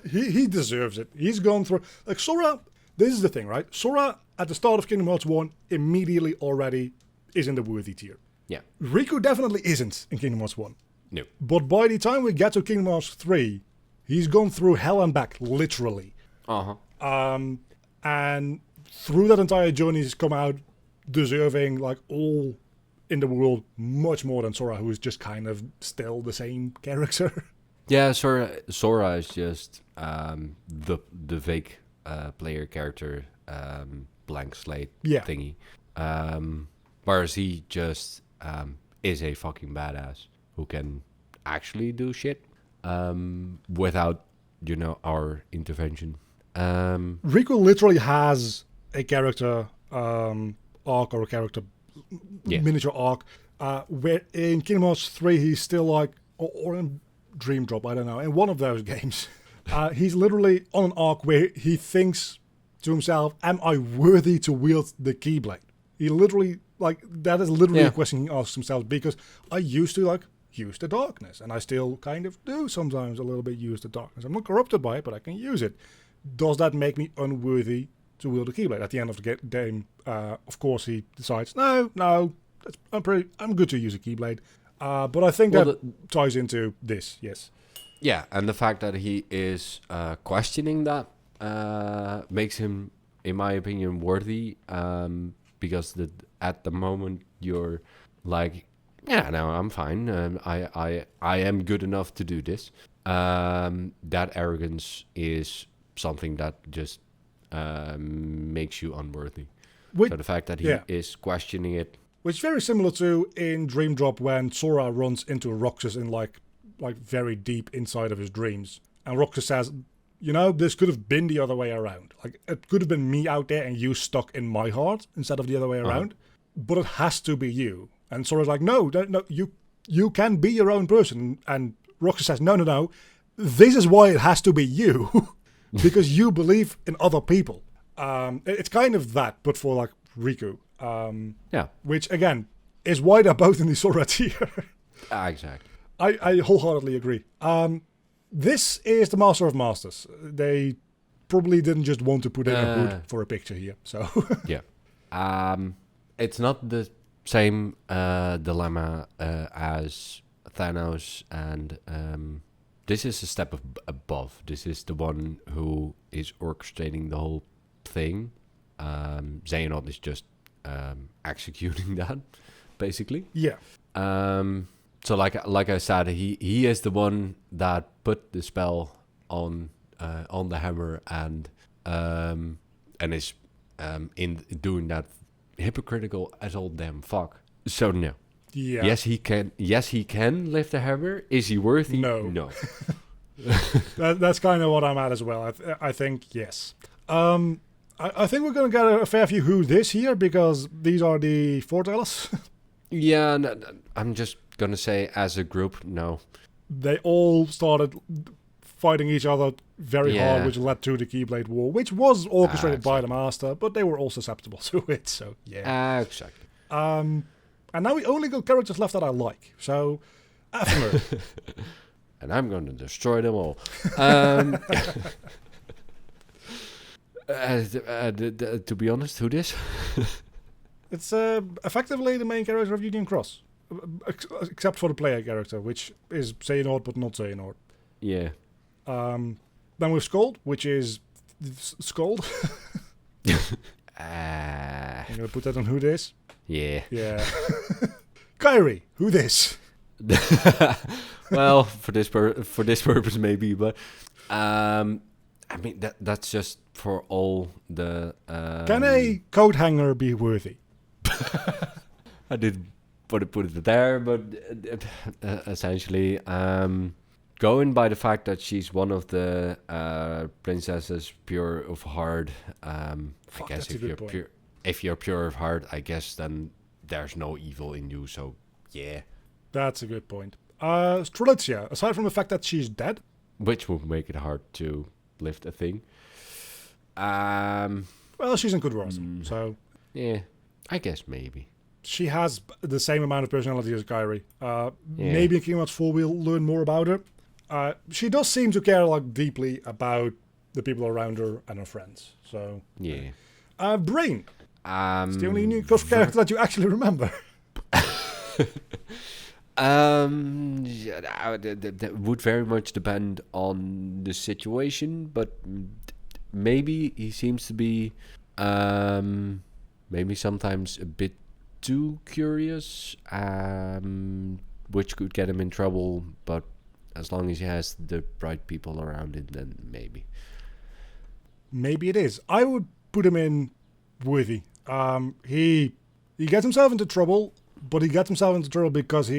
he deserves it. He's gone through like Sora. This is the thing, right? Sora at the start of Kingdom Hearts 1 immediately already is in the worthy tier. Yeah. Riku definitely isn't in Kingdom Hearts 1. No. But by the time we get to Kingdom Hearts 3, he's gone through hell and back, literally. Uh-huh. And through that entire journey, he's come out deserving, like, all in the world much more than Sora, who is just kind of still the same character. Yeah, Sora is just the fake player character, blank slate Yeah. thingy. Whereas he just is a fucking badass who can actually do shit without, our intervention. Riku literally has a character arc or a character miniature arc where in Kingdom Hearts 3 he's still like, or in Dream Drop, I don't know, in one of those games, he's literally on an arc where he thinks to himself, am I worthy to wield the Keyblade? He literally, like, that is literally a question he asks himself, because I used to, like, use the darkness, and I still kind of do sometimes a little bit use the darkness. I'm not corrupted by it, but I can use it. Does that make me unworthy to wield the Keyblade? At the end of the game, of course, he decides, no, I'm good to use a Keyblade. But I think Well, that ties into this, yes. Yeah, and the fact that he is questioning that makes him, in my opinion, worthy. Because at the moment you're like, yeah, no, I'm fine. I am good enough to do this. That arrogance is something that just makes you unworthy. Which, So the fact that he yeah. is questioning it, Which is very similar to in Dream Drop when Sora runs into Roxas in like very deep inside of his dreams. And Roxas says, you know, this could have been the other way around. Like, it could have been me out there and you stuck in my heart instead of the other way around. But it has to be you. And Sora's like, no, you can be your own person. And Roxas says, no. This is why it has to be you. Because you believe in other people. It's kind of that, but for like Riku. yeah, Which, again, is why they're both in the Sora tier. exactly. I wholeheartedly agree. This is the Master of Masters. They probably didn't just want to put in a hood for a picture here. So Yeah. It's not the same dilemma as Thanos, and this is a step above. This is the one who is orchestrating the whole thing. Xehanort is just executing that, basically. yeah, So like I said, he is the one that put the spell on the hammer and is in doing that hypocritical as all damn fuck. So no. yeah. Yes, he can. Yes, he can lift the hammer. Is he worthy? No. No. That's kind of what I'm at as well. I think yes. I think we're going to get a fair few who this here because these are the foretellers. Yeah, I'm just gonna say as a group, no. They all started fighting each other very hard, which led to the Keyblade War, which was orchestrated by the Master, but they were all susceptible to it. So yeah, Exactly. and now we only got characters left that I like. So, Ephemer. And I'm going to destroy them all. To be honest, who this? It's effectively the main character of Union Cross, except for the player character, which is Xehanort but not Xehanort. Yeah. Then we've Scold, which is Scold. I'm gonna put that on who this. Yeah. Yeah. Kyrie, who this? Well, for this purpose maybe, but I mean that's just for all the. Can a coat hanger be worthy? I did put it there, but essentially, going by the fact that she's one of the princesses pure of heart, I guess if you're pure of heart, I guess then there's no evil in you. So yeah, that's a good point. Strelitzia, aside from the fact that she's dead, which would make it hard to lift a thing. Well, she's in good Rosum, so yeah, I guess maybe. She has the same amount of personality as Kyrie. Maybe in Kingdom Hearts 4 we'll learn more about her. She does seem to care like deeply about the people around her and her friends. So yeah. Brain. It's the only new character that you actually remember. That would very much depend on the situation, but maybe he seems to be maybe sometimes a bit too curious, which could get him in trouble, but as long as he has the right people around him, then maybe. Maybe it is. I would put him in worthy. He gets himself into trouble, but he gets himself into trouble because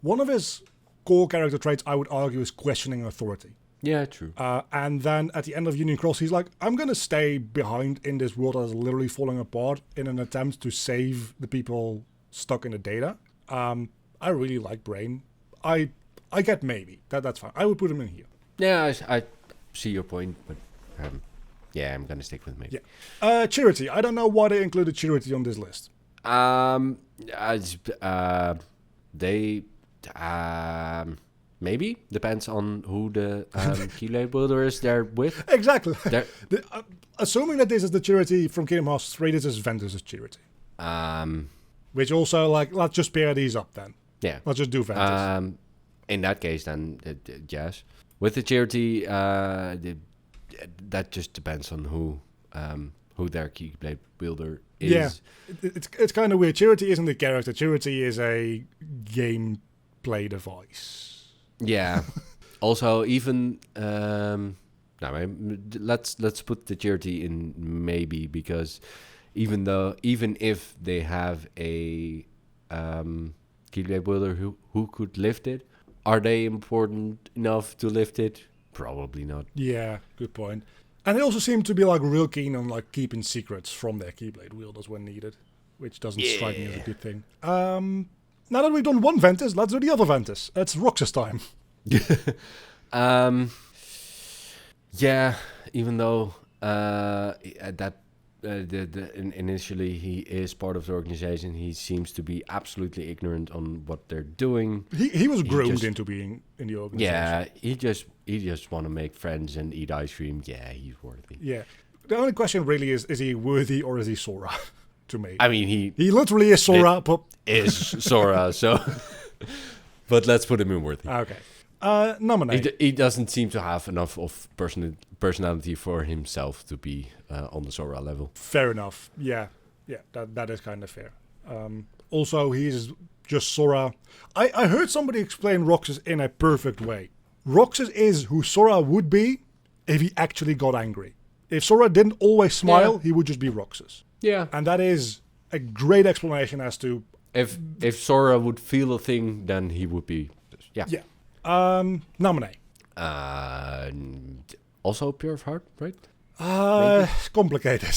one of his core character traits, I would argue, is questioning authority. Yeah, true. And then at the end of Union Cross, he's like, I'm going to stay behind in this world that is literally falling apart in an attempt to save the people stuck in the data. I really like Brain. I get maybe. That's fine. I would put him in here. Yeah, I see your point, but yeah, I'm going to stick with maybe. Yeah. Charity. I don't know why they included Charity on this list. They... Maybe depends on who the Keyblade builder is there with. Exactly. Assuming that this is the Charity from Kingdom Hearts 3, this is Ventus' Charity. Which also, like, let's just pair these up then. Yeah. Let's just do Ventus. In that case, then yes. With the charity, that just depends on who their Keyblade wielder is. Yeah, it's kind of weird. Charity isn't a character. Charity is a gameplay device. Yeah. Also, even let's put the charity in maybe, because even if they have a Keyblade wielder who could lift it, are they important enough to lift it? Probably not. Yeah, good point. And they also seem to be like real keen on like keeping secrets from their Keyblade wielders when needed, which doesn't strike me as a good thing. Now that we've done one Ventus, let's do the other Ventus. It's Roxas time. Yeah, even though initially he is part of the organization, he seems to be absolutely ignorant on what they're doing. He was groomed into being in the organization. Yeah, he just want to make friends and eat ice cream. Yeah, he's worthy. Yeah. The only question really is he worthy or is he Sora? To me. I mean, he literally is Sora, but is Sora, so... But let's put him in worthy. Okay. Nominate. He doesn't seem to have enough of personality for himself to be on the Sora level. Fair enough. Yeah, that is kind of fair. Also, he's just Sora. I heard somebody explain Roxas in a perfect way. Roxas is who Sora would be if he actually got angry. If Sora didn't always smile, he would just be Roxas. Yeah. And that is a great explanation as to... If Sora would feel a thing, then he would be... Yeah. Yeah. Nominate. Also Pure of Heart, right? Complicated.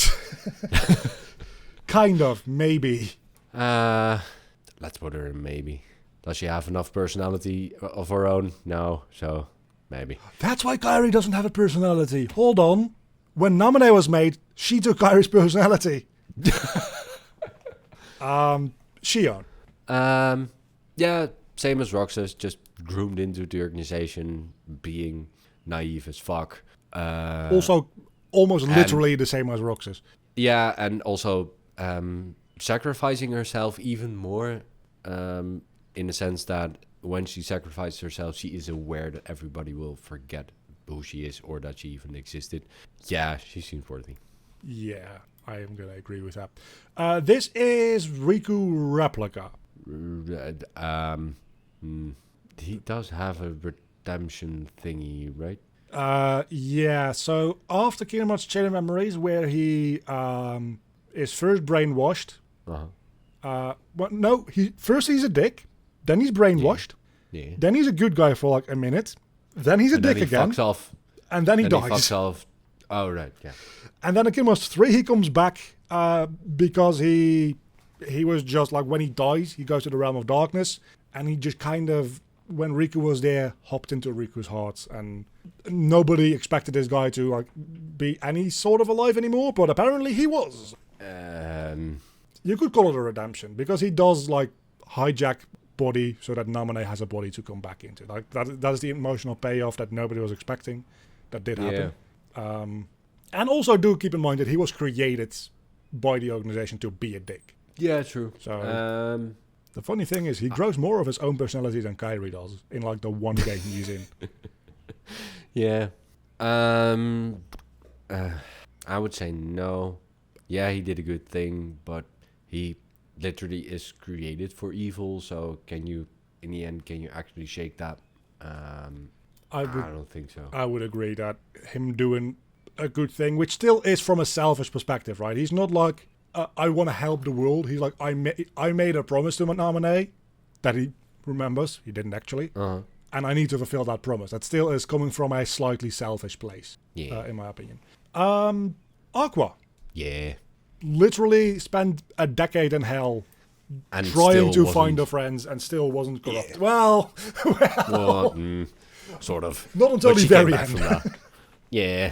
Kind of, maybe. Let's put her in maybe. Does she have enough personality of her own? No, so maybe. That's why Kairi doesn't have a personality. Hold on. When Naminé was made, she took Kairi's personality. Shion. Yeah, same as Roxas, just groomed into the organization, being naive as fuck. Also, almost literally the same as Roxas. Yeah, and also sacrificing herself even more, in the sense that when she sacrifices herself, she is aware that everybody will forget who she is or that she even existed. Yeah, she seems worthy. Yeah, I am going to agree with that. This is Riku Replica. He does have a redemption thingy, right? Yeah, so after Kingdom Hearts Chain of Memories, where he is first brainwashed. First he's a dick, then he's brainwashed, then he's a good guy for like a minute, then he's a dick again, fucks off, and then he dies. He fucks off. Oh, right, yeah. And then in Kingdom Hearts 3, he comes back because he was just like, when he dies, he goes to the realm of darkness, and he just kind of, when Riku was there, hopped into Riku's heart, and nobody expected this guy to like be any sort of alive anymore, but apparently he was. You could call it a redemption, because he does like hijack body so that Naminé has a body to come back into. Like that is the emotional payoff that nobody was expecting. That did happen. And also do keep in mind that he was created by the organization to be a dick. Yeah, true. So the funny thing is, he grows more of his own personality than Kairi does in like the one game he's in. Yeah. I would say no. Yeah, he did a good thing, but he literally is created for evil. So in the end, can you actually shake that? I don't think so. I would agree that him doing a good thing, which still is from a selfish perspective, right? He's not like, I want to help the world. He's like, I made a promise to Naminé that he remembers. He didn't actually. And I need to fulfill that promise. That still is coming from a slightly selfish place, in my opinion. Aqua. Yeah. Literally spent a decade in hell and trying to find her friends and still wasn't corrupt. Yeah. Well, sort of. Not until the very end. Yeah.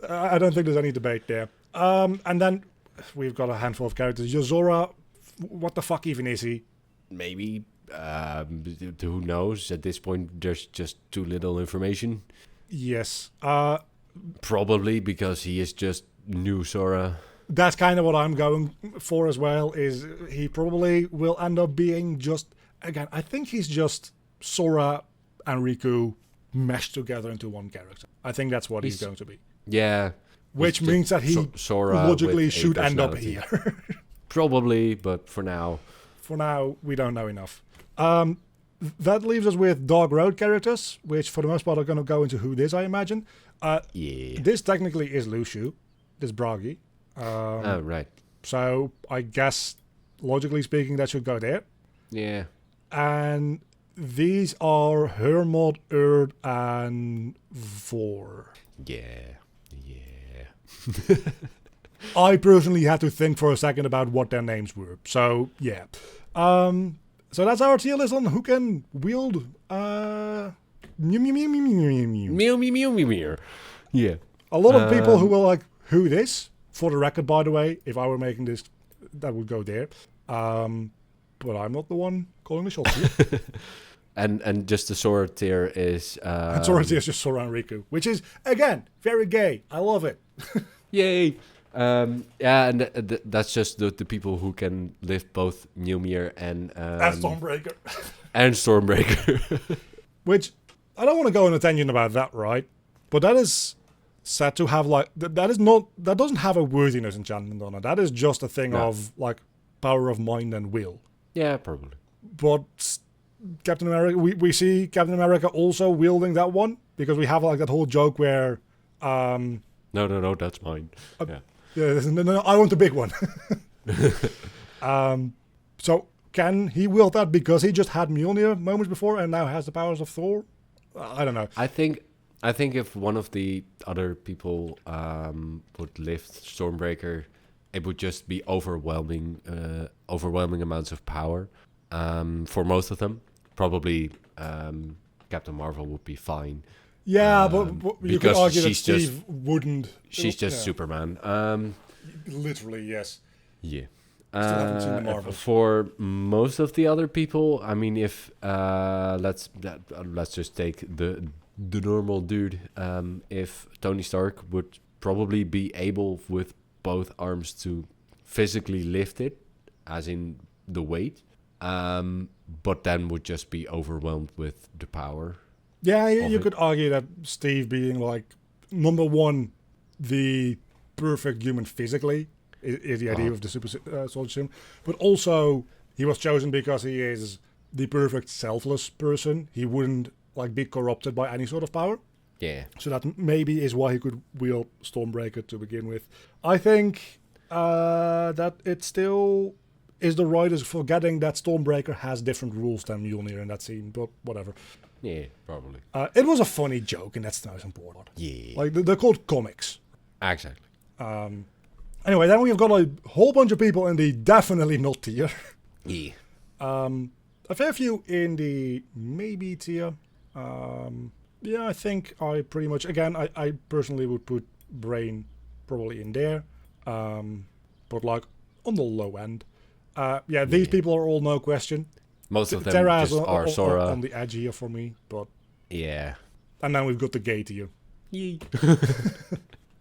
I don't think there's any debate there. And then we've got a handful of characters. Yozora, what the fuck even is he? Maybe. Who knows? At this point, there's just too little information. Yes. Probably because he is just new Sora. That's kind of what I'm going for as well, is he probably will end up being just again, I think he's just Sora and Riku meshed together into one character. I think that's what he's going to be. Yeah. Which means that he Sora logically should end up here. Probably, but for now. For now, we don't know enough. That leaves us with Dark Road characters, which for the most part are going to go into who it is, I imagine. Yeah. This technically is Lucio. This Bragi. Oh, right. So I guess, logically speaking, that should go there. Yeah. And these are Hermod, Erd, and Vor. Yeah. I personally had to think for a second about what their names were. So, yeah. So that's our tier list on who can wield Mew Mew Mew Mew Mew Mew. Mew mew mew mew mew. Yeah. A lot of people who were like, who this? For the record, by the way, if I were making this, that would go there. But I'm not the one calling the shots here. And just the Sora tier is... and Sora tier is just Sora and Riku, which is, again, very gay. I love it. Yay! Yeah, and that's just the people who can lift both Mjolnir and Stormbreaker. and Stormbreaker. Which, I don't want to go on a tangent about that, right? But that is said to have, like, that doesn't have a worthiness enchantment on it. That is just a thing of, like, power of mind and will. Yeah, probably. But Captain America, we see Captain America also wielding that one, because we have, like, that whole joke where... No, that's mine. Yeah, no, I want the big one. So can he wield that because he just had Mjolnir moments before and now has the powers of Thor? I don't know. I think if one of the other people would lift Stormbreaker, it would just be overwhelming amounts of power for most of them. Probably Captain Marvel would be fine. Yeah, but you could argue that she's Steve wouldn't. She's just Superman. Literally, yes. Yeah. Still haven't seen the Marvel. For most of the other people, I mean, if let's just take the normal dude. If Tony Stark would probably be able with both arms to physically lift it, as in the weight, but then would just be overwhelmed with the power. Yeah, you could argue that Steve being like number one, the perfect human physically is the idea of the super soldier serum, but also he was chosen because he is the perfect selfless person. He wouldn't like be corrupted by any sort of power. Yeah. So that maybe is why he could wield Stormbreaker to begin with. I think that it still is the writers forgetting that Stormbreaker has different rules than Mjolnir in that scene, but whatever. Yeah, probably. It was a funny joke, and that's the most important. Yeah. Like, they're called comics. Exactly. Anyway, then we've got a whole bunch of people in the definitely not tier. Yeah. A fair few in the maybe tier. Yeah, I think I pretty much... Again, I personally would put Brain probably in there. But, like, on the low end. Yeah, these people are all no question. Most of them Terra's just are Sora. on the edge here for me, but... Yeah. And then we've got the gay tier. Yay.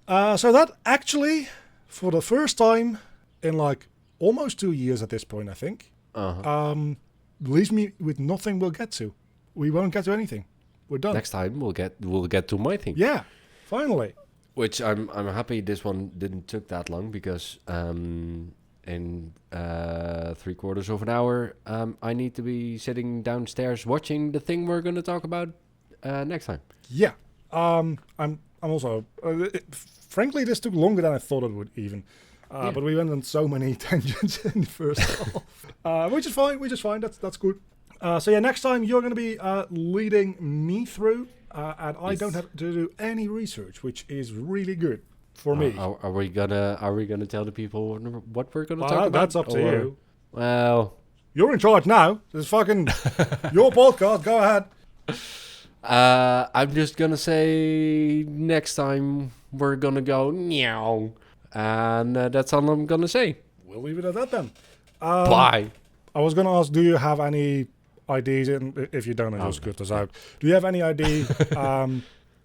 So that actually, for the first time in like almost 2 years at this point, I think, leaves me with nothing we'll get to. We won't get to anything. We're done. Next time we'll get to my thing. Yeah, finally. Which I'm happy this one didn't took that long, because in 3/4 of an hour I need to be sitting downstairs watching the thing we're going to talk about next time. Yeah. I'm also frankly, this took longer than I thought it would even. But we went on so many tangents in the first half, which is fine. That's good. So yeah, next time you're going to be leading me through, and I don't have to do any research, which is really good for me. Are we gonna tell the people what we're gonna talk about? That's up to you. Well, you're in charge now. This is fucking your podcast. Go ahead. I'm just gonna say next time we're gonna go meow, and that's all I'm gonna say. We'll leave it at that then. Bye. I was gonna ask, do you have any ideas? And if you don't, I'll just cut this out. Do you have any idea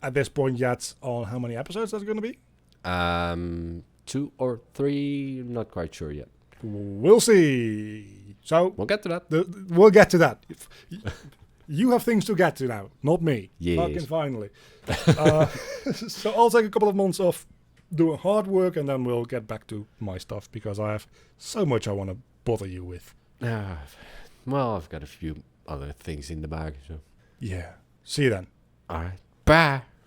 at this point yet on how many episodes there's gonna be? 2 or 3, I'm not quite sure yet. We'll see. So We'll get to that. we'll get to that. You have things to get to now, not me. Yes. Fucking finally. So I'll take a couple of months off doing hard work, and then we'll get back to my stuff because I have so much I want to bother you with. Well, I've got a few other things in the bag, so. Yeah. See you then. All right. Bye.